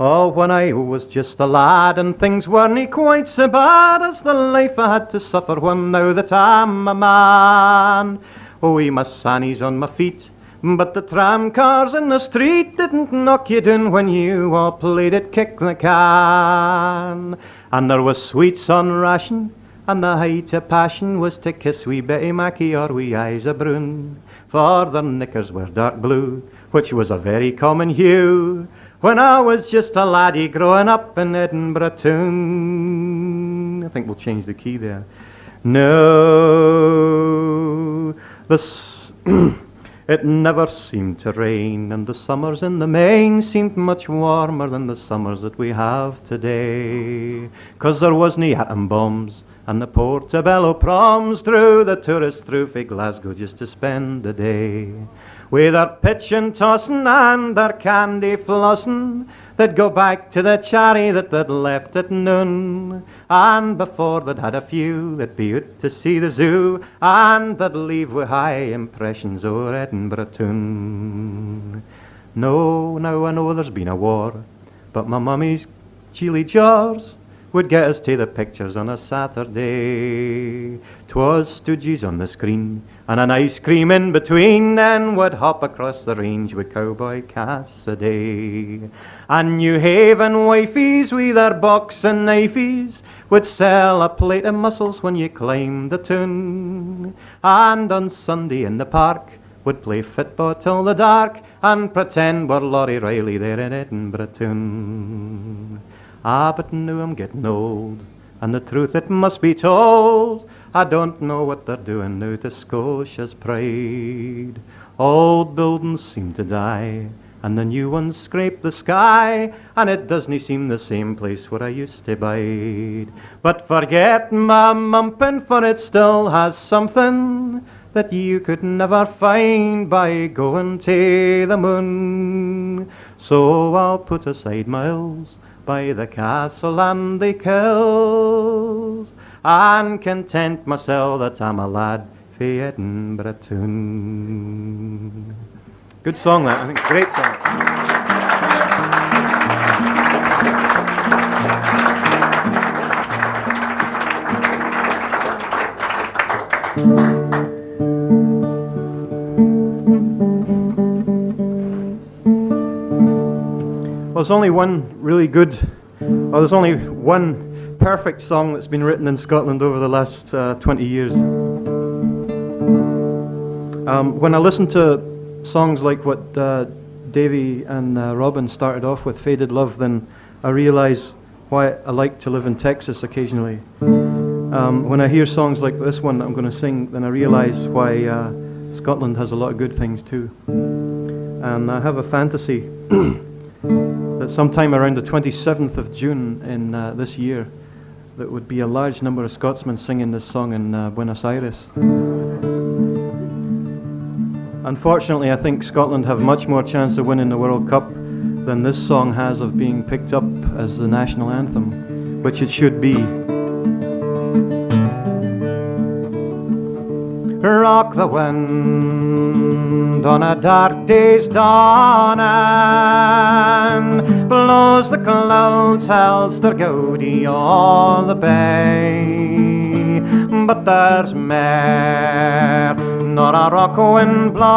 Oh, when I was just a lad and things weren't quite so bad as the life I had to suffer when now that I'm a man. Oh, my sannies on my feet, but the tram cars in the street didn't knock you down when you all played at kick the can. And there was sweets on ration, and the height of passion was to kiss wee Betty Mackey or wee Isa Brown, for their knickers were dark blue, which was a very common hue when I was just a laddie growing up in Edinburgh town. I think we'll change the key there. No, it never seemed to rain, and the summers in the main seemed much warmer than the summers that we have today, 'cause there was nae atom bombs and the Portobello proms drew the tourists through for Glasgow just to spend the day. With their pitchin' tossin' and their candy flossin', they'd go back to the charry that they'd left at noon. And before they'd had a few, they'd be out to see the zoo, and they'd leave with high impressions o'er Edinburgh town. No, now I know there's been a war, but my mummy's chili jars would get us to the pictures on a Saturday. 'Twas stooges on the screen and an ice cream in between, then would hop across the range with Cowboy Cassidy. And New Haven wifies with their boxing knifeys would sell a plate of mussels when you climbed the tune. And on Sunday in the park would play football till the dark and pretend we're Laurie Riley there in Edinburgh town. Ah, but now I'm getting old, and the truth it must be told, I don't know what they're doing now to Scotia's pride. Old buildings seem to die, and the new ones scrape the sky, and it doesn't seem the same place where I used to bide. But forget my mumpin', for it still has something that you could never find by going to the moon. So I'll put aside miles by the castle and the kills, and content myself that I'm a lad fae Edinburgh town. Good song that, I think, great song. Well, there's only one really good, or there's only one perfect song that's been written in Scotland over the last 20 years. When I listen to songs like what Davy and Robin started off with, Faded Love, then I realise why I like to live in Texas occasionally. When I hear songs like this one that I'm going to sing, then I realise why Scotland has a lot of good things too. And I have a fantasy that sometime around the 27th of June in this year, that would be a large number of Scotsmen singing this song in Buenos Aires. Unfortunately, I think Scotland have much more chance of winning the World Cup than this song has of being picked up as the national anthem, which it should be. Rock the wind on a dark day's dawn, and blows the clouds Ulster gaudy on the bay. But there's mair nor a rock wind blowing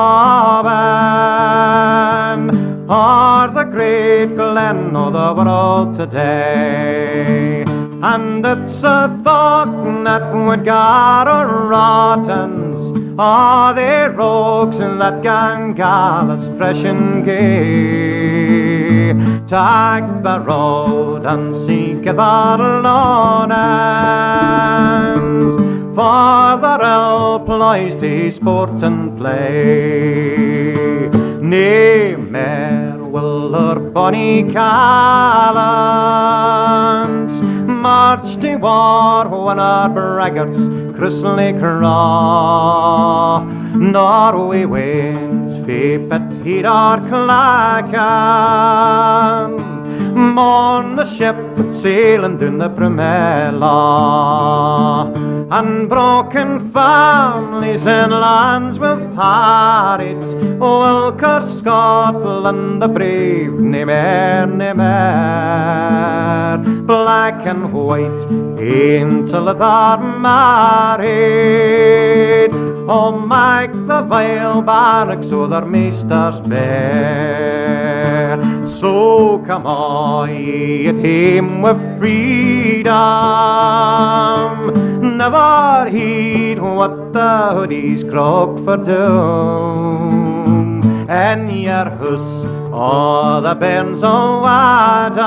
o'er the great glen o' the world today. And it's a thought that would gather rottens all the rogues that can gal us fresh and gay. Take the road and seek the lowlands, for the real plies to sport and play. Nae mair will our bonny callants march to war when our braggarts crystally craw. Nor we winds fape at heed our clackan, on the ship sailing down the Primella, and broken families and lands we've harried, welcome Scotland the brave, nae mair, nae mair. Black and white until they're married, oh, make the vile barracks o' their maisters bare. So come all ye at hame with freedom, never heed what the hoodies croak for doom. And your house o' the bairns o' Adam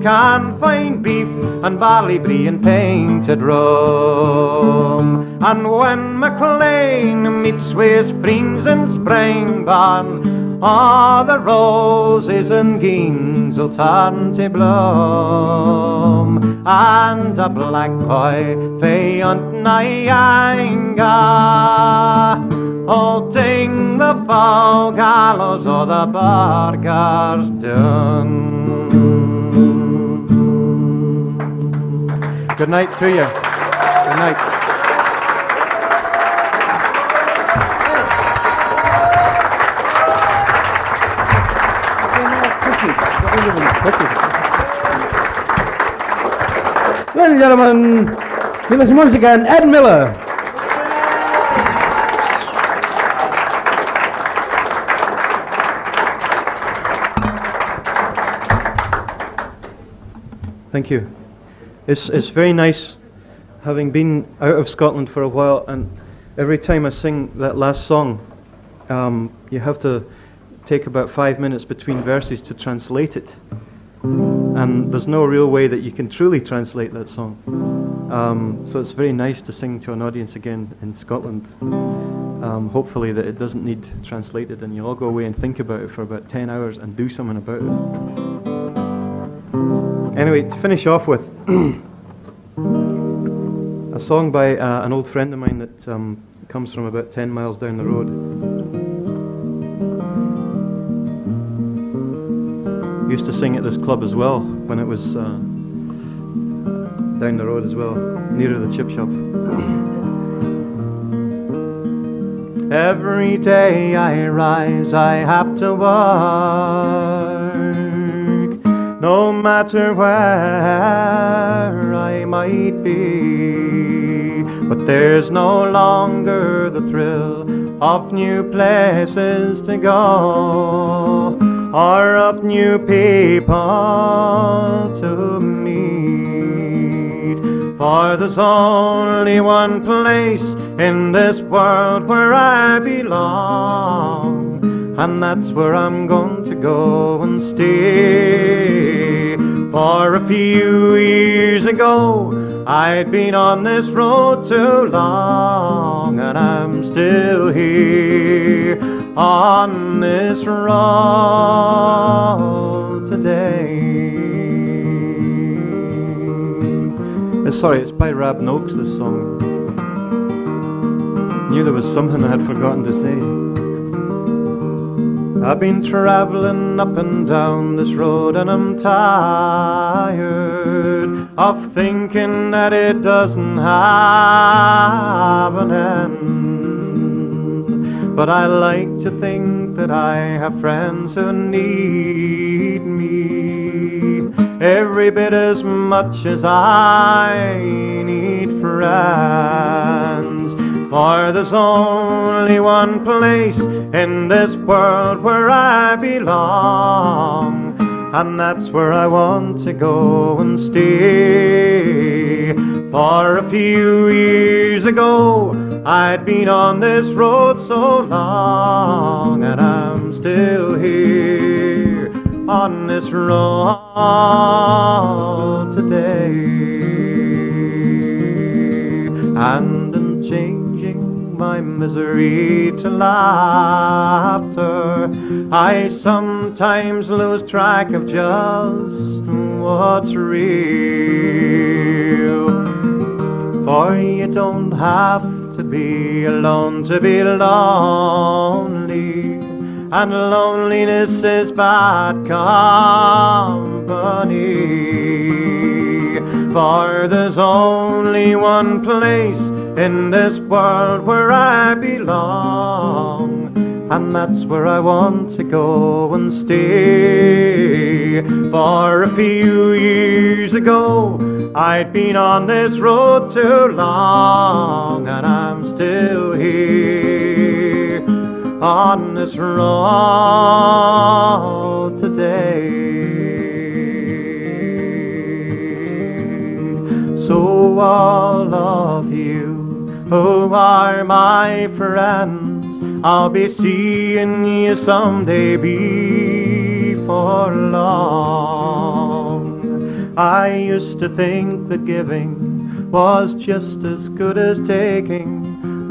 can find beef and barley brie and painted rum. And when MacLean meets with his friends in Springburn, all the roses and geens will turn to bloom. And a black boy they on Nyanga, holding the bow gallows o' the burghers done. Good night to you. Good night. Ladies and gentlemen, give us once again Ed Miller. Thank you. It's very nice having been out of Scotland for a while, and every time I sing that last song, you have to take about 5 minutes between verses to translate it. And there's no real way that you can truly translate that song. So it's very nice to sing to an audience again in Scotland. Hopefully that it doesn't need translated, and you all go away and think about it for about 10 hours and do something about it. Anyway, to finish off with, a song by an old friend of mine that comes from about 10 miles down the road. Used to sing at this club as well when it was down the road as well, nearer the chip shop. Every day I rise, I have to work, no matter where I might be. But there's no longer the thrill of new places to go, or of new people to meet. For there's only one place in this world where I belong, and that's where I'm going to go and stay. For a few years ago I'd been on this road too long, and I'm still here on this road today. Sorry, it's by Rab Noakes, this song. Knew there was something I had forgotten to say. I've been traveling up and down this road, and I'm tired of thinking that it doesn't have an end. But I like to think that I have friends who need me every bit as much as I need friends. For there's only one place in this world where I belong, and that's where I want to go and stay. For a few years ago I'd been on this road so long, and I'm still here on this road today. And in changing my misery to laughter, I sometimes lose track of just what's real. For you don't have to be alone to be lonely, and loneliness is bad company. For there's only one place in this world where I belong, and that's where I want to go and stay. For a few years ago I'd been on this road too long, and I'm still here on this road today. So all of you who are my friends, I'll be seeing you someday before long. I used to think that giving was just as good as taking,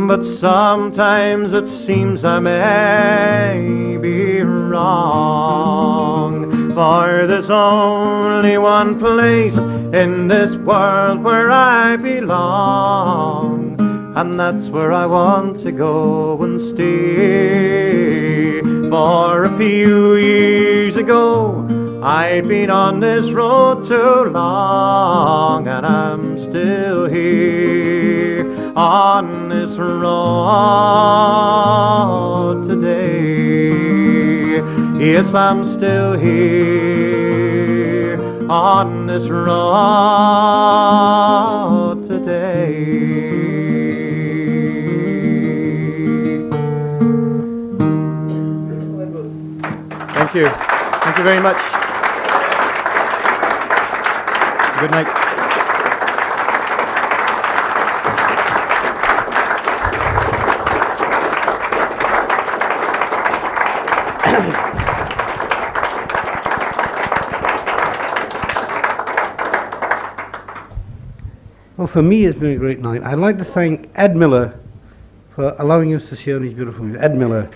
but sometimes it seems I may be wrong. For there's only one place in this world where I belong, and that's where I want to go and stay. For a few years ago I'd been on this road too long, and I'm still here on this road today. Yes, I'm still here on this road today. Thank you. Thank you very much. Good night. Well, for me, it's been a great night. I'd like to thank Ed Miller for allowing us to share these beautiful music. Ed Miller.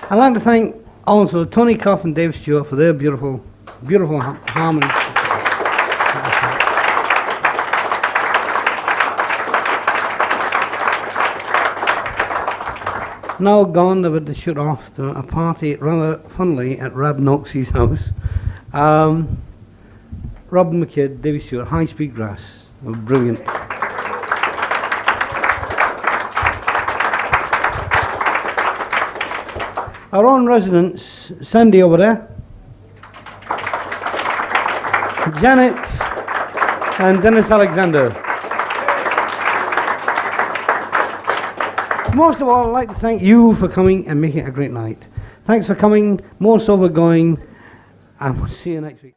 I'd like to thank Also, Tony Cuffe and Davy Stuart for their beautiful, beautiful harmony. Now gone, they've had to shoot off to a party, rather funnily, at Rab Noxie's house. Rob McKidd, Davy Stuart, High Speed Grass. Oh, brilliant. Our own residents, Sandy over there, Janet, and Dennis Alexander. Most of all, I'd like to thank you for coming and making it a great night. Thanks for coming, more so for going, and we'll see you next week.